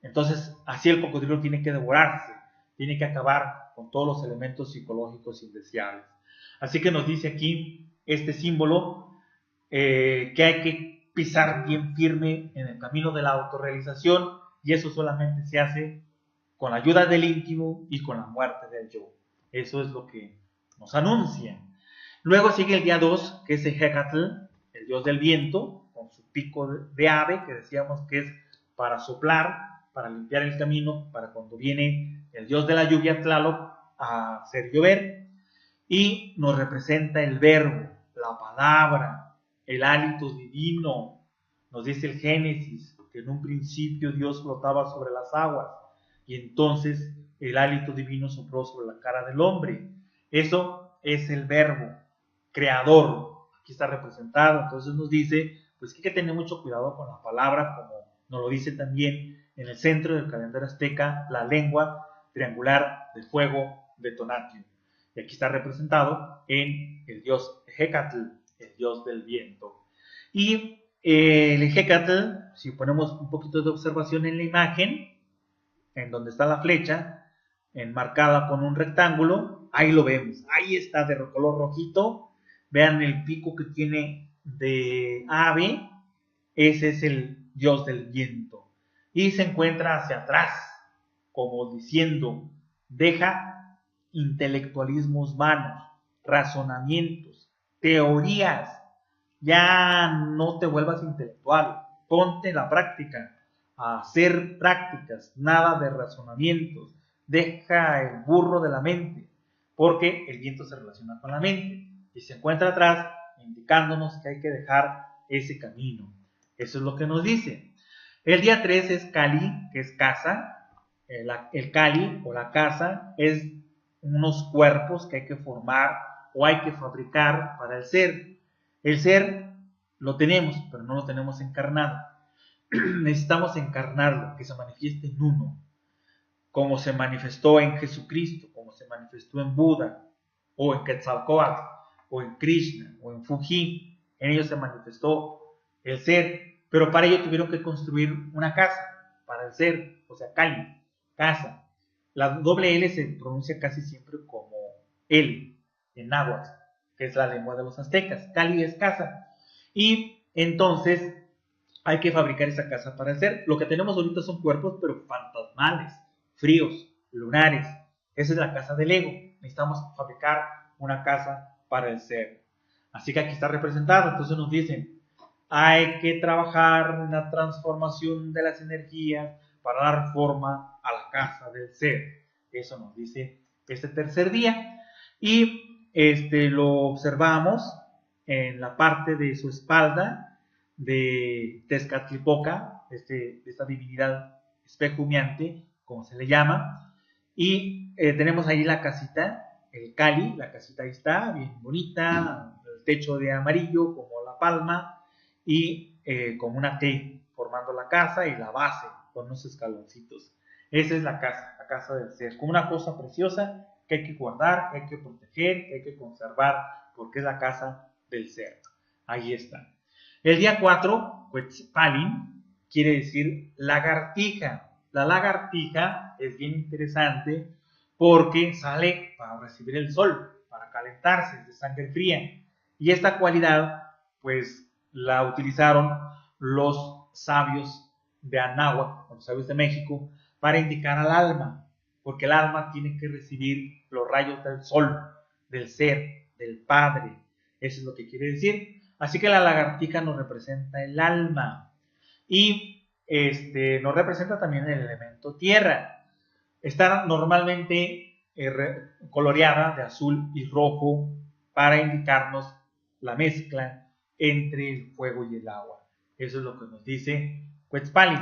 A: Entonces, así el cocodrilo tiene que devorarse, tiene que acabar con todos los elementos psicológicos indeseables. Así que nos dice aquí este símbolo que hay que pisar bien firme en el camino de la autorrealización, y eso solamente se hace con la ayuda del íntimo y con la muerte del yo. Eso es lo que nos anuncia. Luego sigue el día 2, que es Ejecatl, el dios del viento, con su pico de ave, que decíamos que es para soplar, para limpiar el camino, para cuando viene el dios de la lluvia, Tlaloc, a hacer llover. Y nos representa el verbo, la palabra, el hálito divino. Nos dice el Génesis que en un principio Dios flotaba sobre las aguas y entonces el hálito divino sopló sobre la cara del hombre. Eso es el verbo creador. Aquí está representado. Entonces nos dice pues que hay que tener mucho cuidado con la palabra, como nos lo dice también en el centro del calendario azteca la lengua triangular de fuego de Tonatiuh. Y aquí está representado en el dios Ejecatl, el dios del viento. Y el Ejecatl, si ponemos un poquito de observación en la imagen, en donde está la flecha, enmarcada con un rectángulo, ahí lo vemos, ahí está de color rojito. Vean el pico que tiene de ave, ese es el dios del viento. Y se encuentra hacia atrás, como diciendo, deja intelectualismos vanos, razonamientos, teorías, ya no te vuelvas intelectual, ponte la práctica, a hacer prácticas, nada de razonamientos, deja el burro de la mente, porque el viento se relaciona con la mente y se encuentra atrás indicándonos que hay que dejar ese camino. Eso es lo que nos dice. El día 3 es Kali, que es casa. El Kali o la casa es unos cuerpos que hay que formar o hay que fabricar para el ser. El ser lo tenemos, pero no lo tenemos encarnado. Necesitamos encarnarlo, que se manifieste en uno, como se manifestó en Jesucristo, como se manifestó en Buda, o en Quetzalcóatl, o en Krishna, o en Fuji. En ellos se manifestó el ser, pero para ello tuvieron que construir una casa para el ser, o sea, Kali, casa. La doble L se pronuncia casi siempre como L, en náhuatl, que es la lengua de los aztecas. Kali es casa. Y entonces hay que fabricar esa casa para el ser. Lo que tenemos ahorita son cuerpos, pero fantasmales, fríos, lunares. Esa es la casa del ego. Necesitamos fabricar una casa para el ser. Así que aquí está representado. Entonces nos dicen, hay que trabajar en la transformación de las energías para dar forma a la casa del ser. Eso nos dice este tercer día. Y lo observamos en la parte de su espalda de Tezcatlipoca, esta divinidad espejo humeante, como se le llama. Y tenemos ahí la casita, el Kali, la casita ahí está, bien bonita, el techo de amarillo como la palma y como una T formando la casa y la base con unos escaloncitos. Esa es la casa del ser, como una cosa preciosa que hay que guardar, que hay que proteger, que hay que conservar, porque es la casa del ser. Ahí está. El día 4, Quetzalin, quiere decir lagartija. La lagartija es bien interesante porque sale para recibir el sol, para calentarse, es de sangre fría. Y esta cualidad, pues, la utilizaron los sabios de Anáhuac, los sabios de México, para indicar al alma, porque el alma tiene que recibir los rayos del sol, del ser, del Padre. Eso es lo que quiere decir. Así que la lagartija nos representa el alma y nos representa también el elemento tierra. Está normalmente coloreada de azul y rojo para indicarnos la mezcla entre el fuego y el agua. Eso es lo que nos dice Quetzalin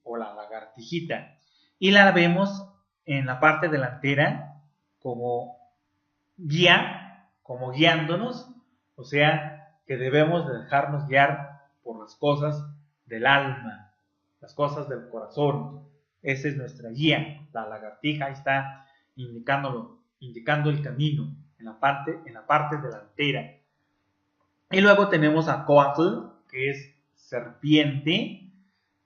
A: o la lagartijita. Y la vemos en la parte delantera como guía, como guiándonos, o sea, que debemos de dejarnos guiar por las cosas del alma, las cosas del corazón. Esa es nuestra guía. La lagartija está indicando el camino en la parte delantera. Y luego tenemos a Coatl, que es serpiente.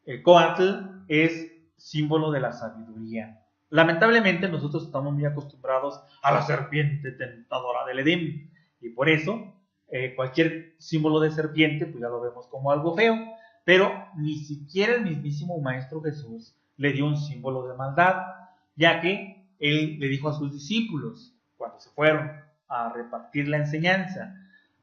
A: El Coatl es símbolo de la sabiduría. Lamentablemente nosotros estamos muy acostumbrados a la serpiente tentadora del Edén y por eso cualquier símbolo de serpiente pues ya lo vemos como algo feo, pero ni siquiera el mismísimo Maestro Jesús le dio un símbolo de maldad, ya que él le dijo a sus discípulos cuando se fueron a repartir la enseñanza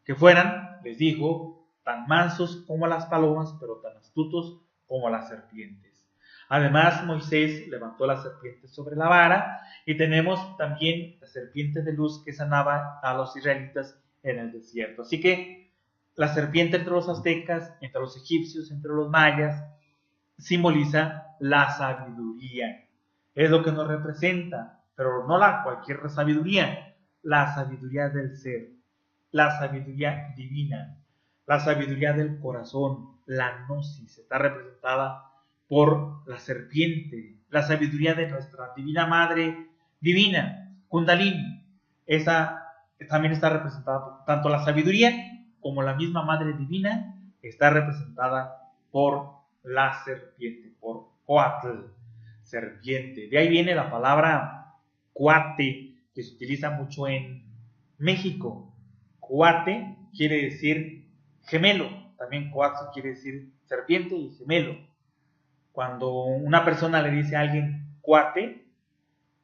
A: que fueran, les dijo, tan mansos como las palomas, pero tan astutos como las serpientes. Además, Moisés levantó la serpiente sobre la vara y tenemos también la serpiente de luz que sanaba a los israelitas en el desierto. Así que la serpiente entre los aztecas, entre los egipcios, entre los mayas, simboliza la sabiduría. Es lo que nos representa, pero no cualquier sabiduría, la sabiduría del ser, la sabiduría divina, la sabiduría del corazón, la gnosis, está representada por la serpiente, la sabiduría de nuestra divina madre divina, Kundalini. Esa también está representada por tanto la sabiduría como la misma madre divina está representada por la serpiente, por Coatl, serpiente. De ahí viene la palabra cuate, que se utiliza mucho en México. Cuate quiere decir gemelo, también coatl quiere decir serpiente y gemelo. Cuando una persona le dice a alguien cuate,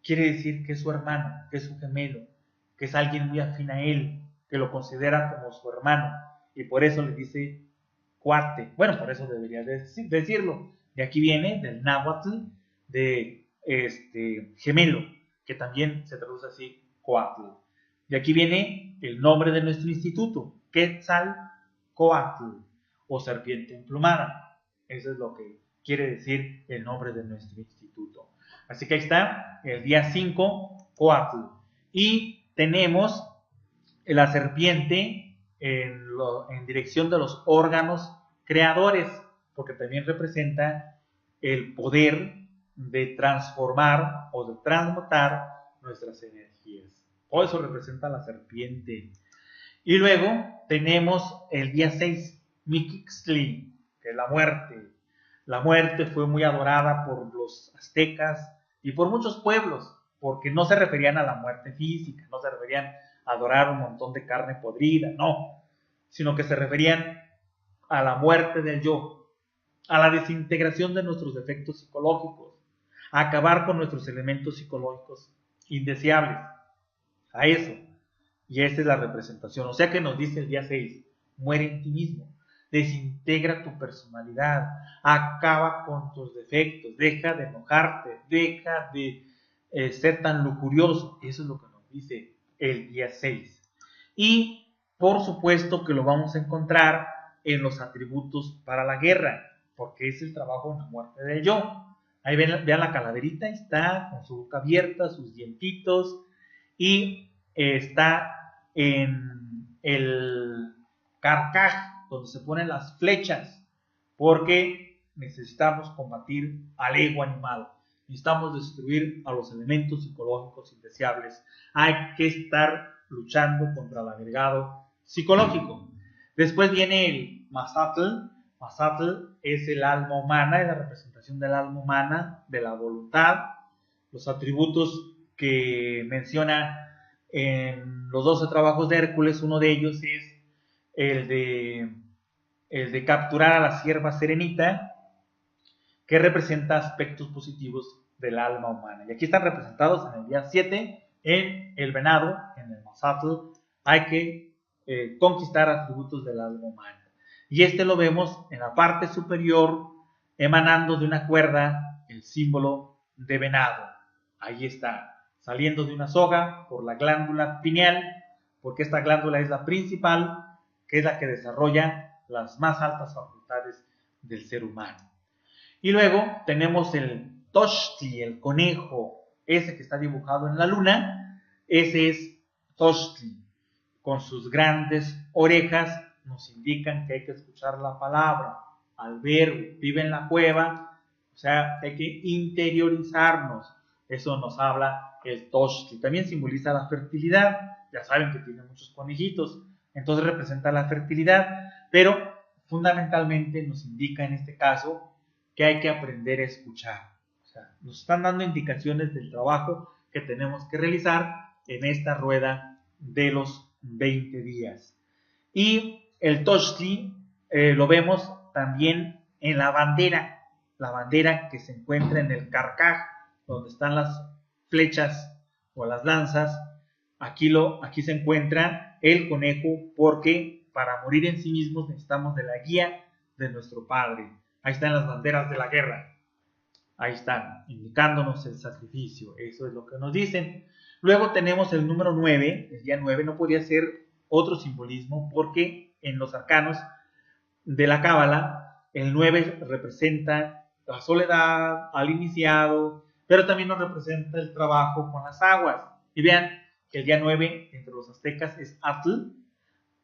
A: quiere decir que es su hermano, que es su gemelo, que es alguien muy afín a él, que lo considera como su hermano, y por eso le dice cuate. Bueno, por eso debería decirlo. De aquí viene, del náhuatl, de gemelo, que también se traduce así, coatl. De aquí viene el nombre de nuestro instituto, Quetzalcóatl, o serpiente emplumada. Eso es lo que quiere decir el nombre de nuestro instituto. Así que ahí está, el día 5, Coatl. Y tenemos la serpiente en dirección de los órganos creadores, porque también representa el poder de transformar o de transmutar nuestras energías. Por eso representa la serpiente. Y luego tenemos el día 6, Mixtli, que es la muerte. La muerte fue muy adorada por los aztecas y por muchos pueblos, porque no se referían a la muerte física, no se referían a adorar un montón de carne podrida, no, sino que se referían a la muerte del yo, a la desintegración de nuestros defectos psicológicos, a acabar con nuestros elementos psicológicos indeseables, a eso. Y esta es la representación. O sea que nos dice el día 6, muere en ti mismo, desintegra tu personalidad, acaba con tus defectos, deja de enojarte, deja de ser tan lujurioso. Eso es lo que nos dice el día 6. Y por supuesto que lo vamos a encontrar en los atributos para la guerra, porque es el trabajo en la muerte del yo. Ahí vean la calaverita, está con su boca abierta, sus dientitos, y está en el carcaj donde se ponen las flechas, porque necesitamos combatir al ego animal, necesitamos destruir a los elementos psicológicos indeseables, hay que estar luchando contra el agregado psicológico. Después viene el Mazatl. Mazatl es el alma humana, es la representación del alma humana, de la voluntad, los atributos que menciona en los 12 trabajos de Hércules. Uno de ellos es el de capturar a la sierva Serenita, que representa aspectos positivos del alma humana. Y aquí están representados en el día 7, en el venado, en el Mazatl, hay que conquistar atributos del alma humana. Y lo vemos en la parte superior, emanando de una cuerda el símbolo de venado. Ahí está, saliendo de una soga por la glándula pineal, porque esta glándula es la principal, que es la que desarrolla las más altas facultades del ser humano. Y luego tenemos el Tochtli, el conejo, ese que está dibujado en la luna, ese es Tochtli. Con sus grandes orejas nos indican que hay que escuchar la palabra, al verbo, vive en la cueva, o sea, hay que interiorizarnos. Eso nos habla el Tochtli. También simboliza la fertilidad, ya saben que tiene muchos conejitos, entonces representa la fertilidad, pero fundamentalmente nos indica en este caso que hay que aprender a escuchar. O sea, nos están dando indicaciones del trabajo que tenemos que realizar en esta rueda de los 20 días. Y el Tochtli lo vemos también en la bandera que se encuentra en el carcaj, donde están las flechas o las lanzas. Aquí se encuentra el conejo, porque para morir en sí mismos necesitamos de la guía de nuestro Padre. Ahí están las banderas de la guerra. Ahí están, indicándonos el sacrificio. Eso es lo que nos dicen. Luego tenemos el número 9. El día 9 no podía ser otro simbolismo, porque en los arcanos de la Cábala, el 9 representa la soledad, al iniciado, pero también nos representa el trabajo con las aguas. Y vean que el día 9 entre los aztecas es Atl,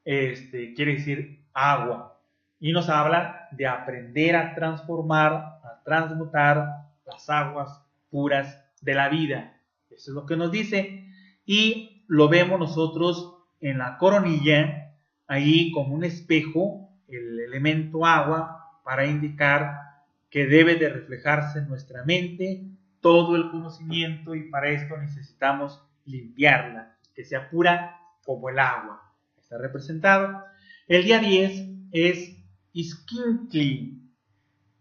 A: quiere decir agua. Y nos habla de aprender a transformar, a transmutar las aguas puras de la vida. Eso es lo que nos dice. Y lo vemos nosotros en la coronilla, ahí como un espejo, el elemento agua, para indicar que debe de reflejarse en nuestra mente todo el conocimiento, y para esto necesitamos limpiarla, que sea pura como el agua. Está representado. El día 10 es Izquintli.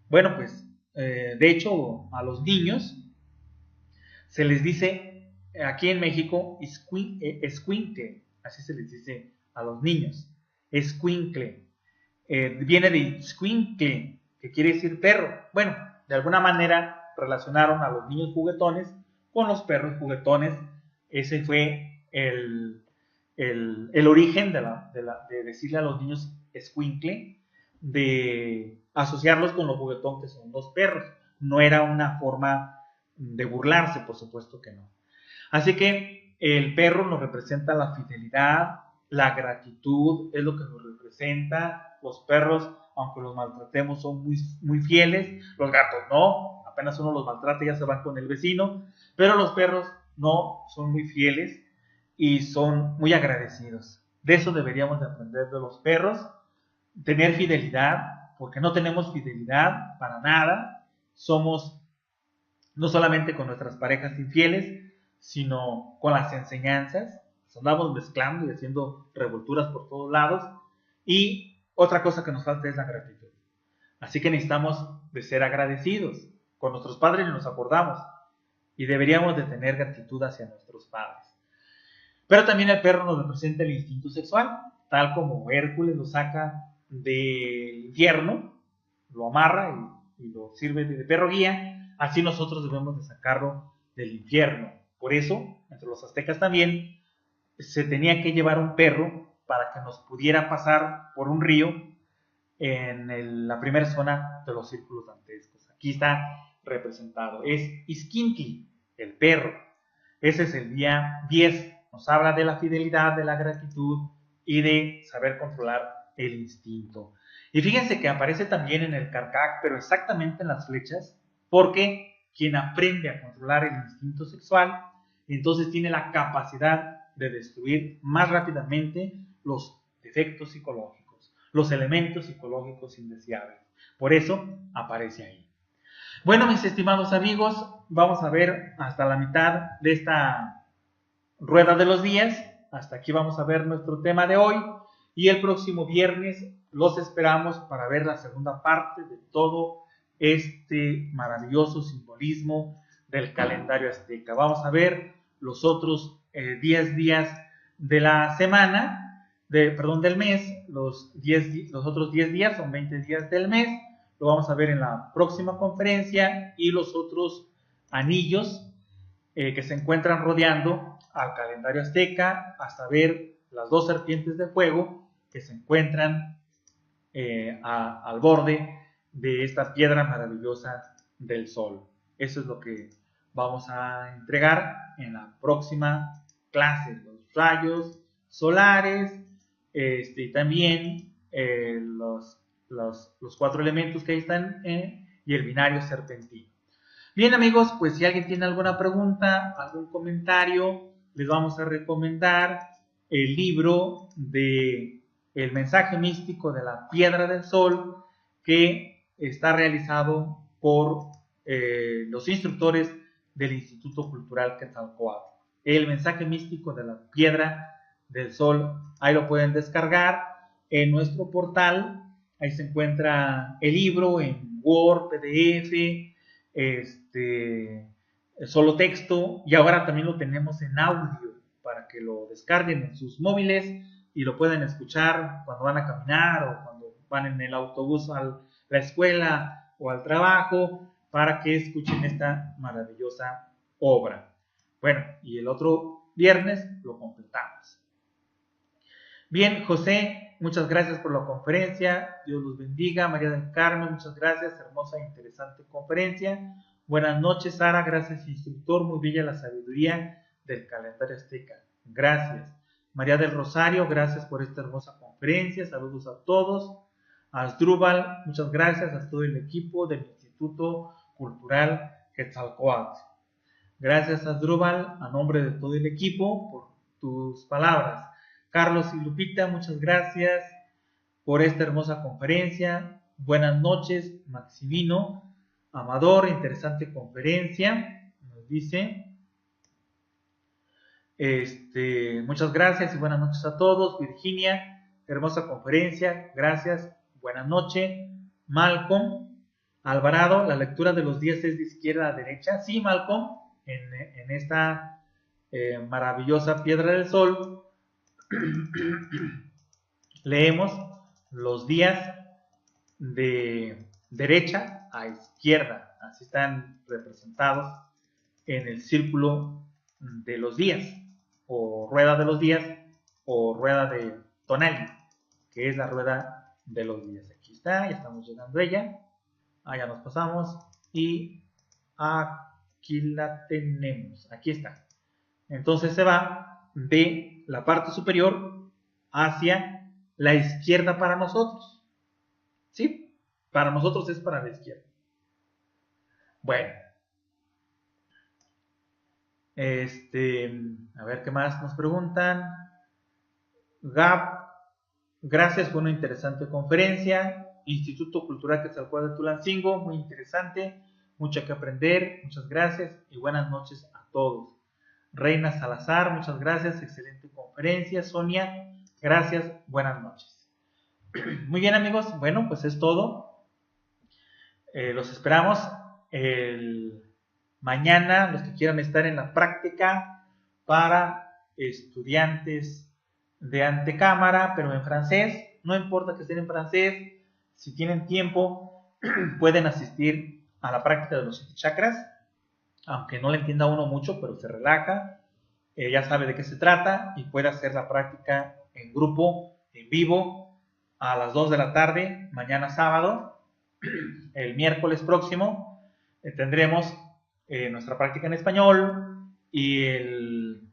A: Bueno, pues de hecho a los niños se les dice aquí en México escuincle, así se les dice a los niños, escuincle. Viene de squinkle, que quiere decir perro. Bueno, de alguna manera relacionaron a los niños juguetones con los perros juguetones. Ese fue el origen de decirle a los niños squinkle, de asociarlos con los juguetón que son los perros. No era una forma de burlarse, por supuesto que no. Así que el perro nos representa la fidelidad, la gratitud, es lo que nos representa. Los perros, aunque los maltratemos, son muy, muy fieles. Los gatos no, apenas uno los maltrata y ya se van con el vecino. Pero los perros no, son muy fieles y son muy agradecidos. De eso deberíamos de aprender de los perros. Tener fidelidad, porque no tenemos fidelidad para nada. Somos no solamente con nuestras parejas infieles, sino con las enseñanzas. Nos andamos mezclando y haciendo revolturas por todos lados. Y otra cosa que nos falta es la gratitud. Así que necesitamos de ser agradecidos. Con nuestros padres nos acordamos y deberíamos de tener gratitud hacia nuestros padres. Pero también el perro nos representa el instinto sexual, tal como Hércules lo saca del infierno, lo amarra y lo sirve de perro guía. Así nosotros debemos de sacarlo del infierno. Por eso, entre los aztecas también, se tenía que llevar un perro para que nos pudiera pasar por un río en la primera zona de los círculos dantescos. Aquí está representado. Es Isquintli, el perro. Ese es el día 10. Nos habla de la fidelidad, de la gratitud y de saber controlar el instinto. Y fíjense que aparece también en el Carcac, pero exactamente en las flechas, porque quien aprende a controlar el instinto sexual, entonces tiene la capacidad de destruir más rápidamente los defectos psicológicos, los elementos psicológicos indeseables. Por eso aparece ahí. Bueno, mis estimados amigos, vamos a ver hasta la mitad de esta rueda de los días. Hasta aquí vamos a ver nuestro tema de hoy. Y el próximo viernes los esperamos para ver la segunda parte de todo este maravilloso simbolismo del calendario azteca. Vamos a ver los otros 10 días de la semana, del mes, los otros 10 días, son 20 días del mes. Lo vamos a ver en la próxima conferencia, y los otros anillos que se encuentran rodeando al calendario azteca, hasta ver las dos serpientes de fuego que se encuentran al borde de esta piedra maravillosa del sol. Eso es lo que vamos a entregar en la próxima clase: los rayos solares, y también los 4 elementos que ahí están, y el binario serpentino. Bien, amigos, pues si alguien tiene alguna pregunta, algún comentario, les vamos a recomendar el libro de El mensaje místico de la piedra del sol, que está realizado por los instructores del Instituto Cultural Quetzalcóatl. El mensaje místico de la piedra del sol, ahí lo pueden descargar en nuestro portal. Ahí se encuentra el libro en Word, PDF, solo texto, y ahora también lo tenemos en audio para que lo descarguen en sus móviles y lo pueden escuchar cuando van a caminar o cuando van en el autobús a la escuela o al trabajo, para que escuchen esta maravillosa obra. Bueno, y el otro viernes lo completamos. Bien, José, muchas gracias por la conferencia. Dios los bendiga. María del Carmen, muchas gracias. Hermosa e interesante conferencia. Buenas noches, Sara. Gracias, instructor. Muy bella la sabiduría del calendario azteca. Gracias. María del Rosario, gracias por esta hermosa conferencia. Saludos a todos. Asdrúbal, muchas gracias a todo el equipo del Instituto Cultural Quetzalcóatl. Gracias, Asdrúbal, a nombre de todo el equipo, por tus palabras. Carlos y Lupita, muchas gracias por esta hermosa conferencia. Buenas noches, Maximino Amador, interesante conferencia, nos dice. Muchas gracias y buenas noches a todos. Virginia, hermosa conferencia, gracias, buenas noches. Malcolm, Alvarado, la lectura de los días es de izquierda a derecha. Sí, Malcolm, en esta maravillosa piedra del sol, leemos los días de derecha a izquierda. Así están representados en el círculo de los días, o rueda de los días, o rueda de Tonali, que es la rueda de los días. Aquí está, ya estamos llegando a ella. Ya nos pasamos y aquí la tenemos. Aquí está. Entonces se va de la parte superior hacia la izquierda para nosotros. ¿Sí? Para nosotros es para la izquierda. Bueno. A ver qué más nos preguntan. Gab, gracias por una interesante conferencia. Instituto Cultural Quetzalcóatl de Tulancingo, muy interesante, mucho que aprender, muchas gracias y buenas noches a todos. Reina Salazar, muchas gracias, excelente conferencia. Sonia, gracias, buenas noches. Muy bien, amigos, bueno, pues es todo. Los esperamos el mañana, los que quieran estar en la práctica para estudiantes de antecámara, pero en francés. No importa que estén en francés, si tienen tiempo, pueden asistir a la práctica de los 7 chakras, aunque no le entienda uno mucho, pero se relaja, ya sabe de qué se trata y puede hacer la práctica en grupo, en vivo, a las 2 de la tarde, mañana sábado. El miércoles próximo tendremos nuestra práctica en español y el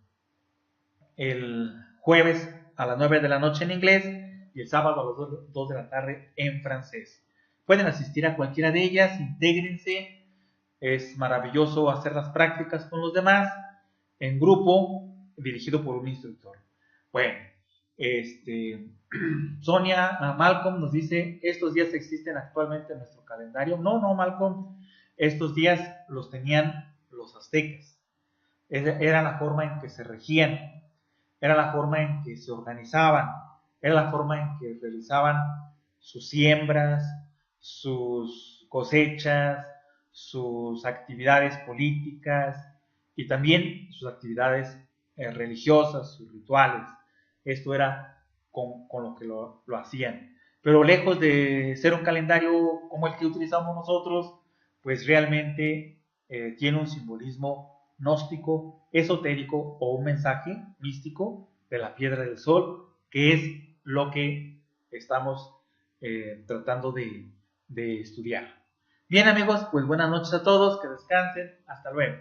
A: jueves a las 9 de la noche en inglés y el sábado a las 2 de la tarde en francés. Pueden asistir a cualquiera de ellas, intégrense, es maravilloso hacer las prácticas con los demás en grupo, dirigido por un instructor. Bueno, Sonia Malcolm nos dice, ¿estos días existen actualmente en nuestro calendario? No, Malcolm, estos días los tenían los aztecas. Era la forma en que se regían, era la forma en que se organizaban, era la forma en que realizaban sus siembras, sus cosechas, sus actividades políticas y también sus actividades religiosas, sus rituales. Esto era con lo que lo hacían. Pero lejos de ser un calendario como el que utilizamos nosotros, pues realmente tiene un simbolismo gnóstico, esotérico o un mensaje místico de la piedra del sol, que es lo que estamos tratando de estudiar. Bien, amigos, pues buenas noches a todos, que descansen, hasta luego.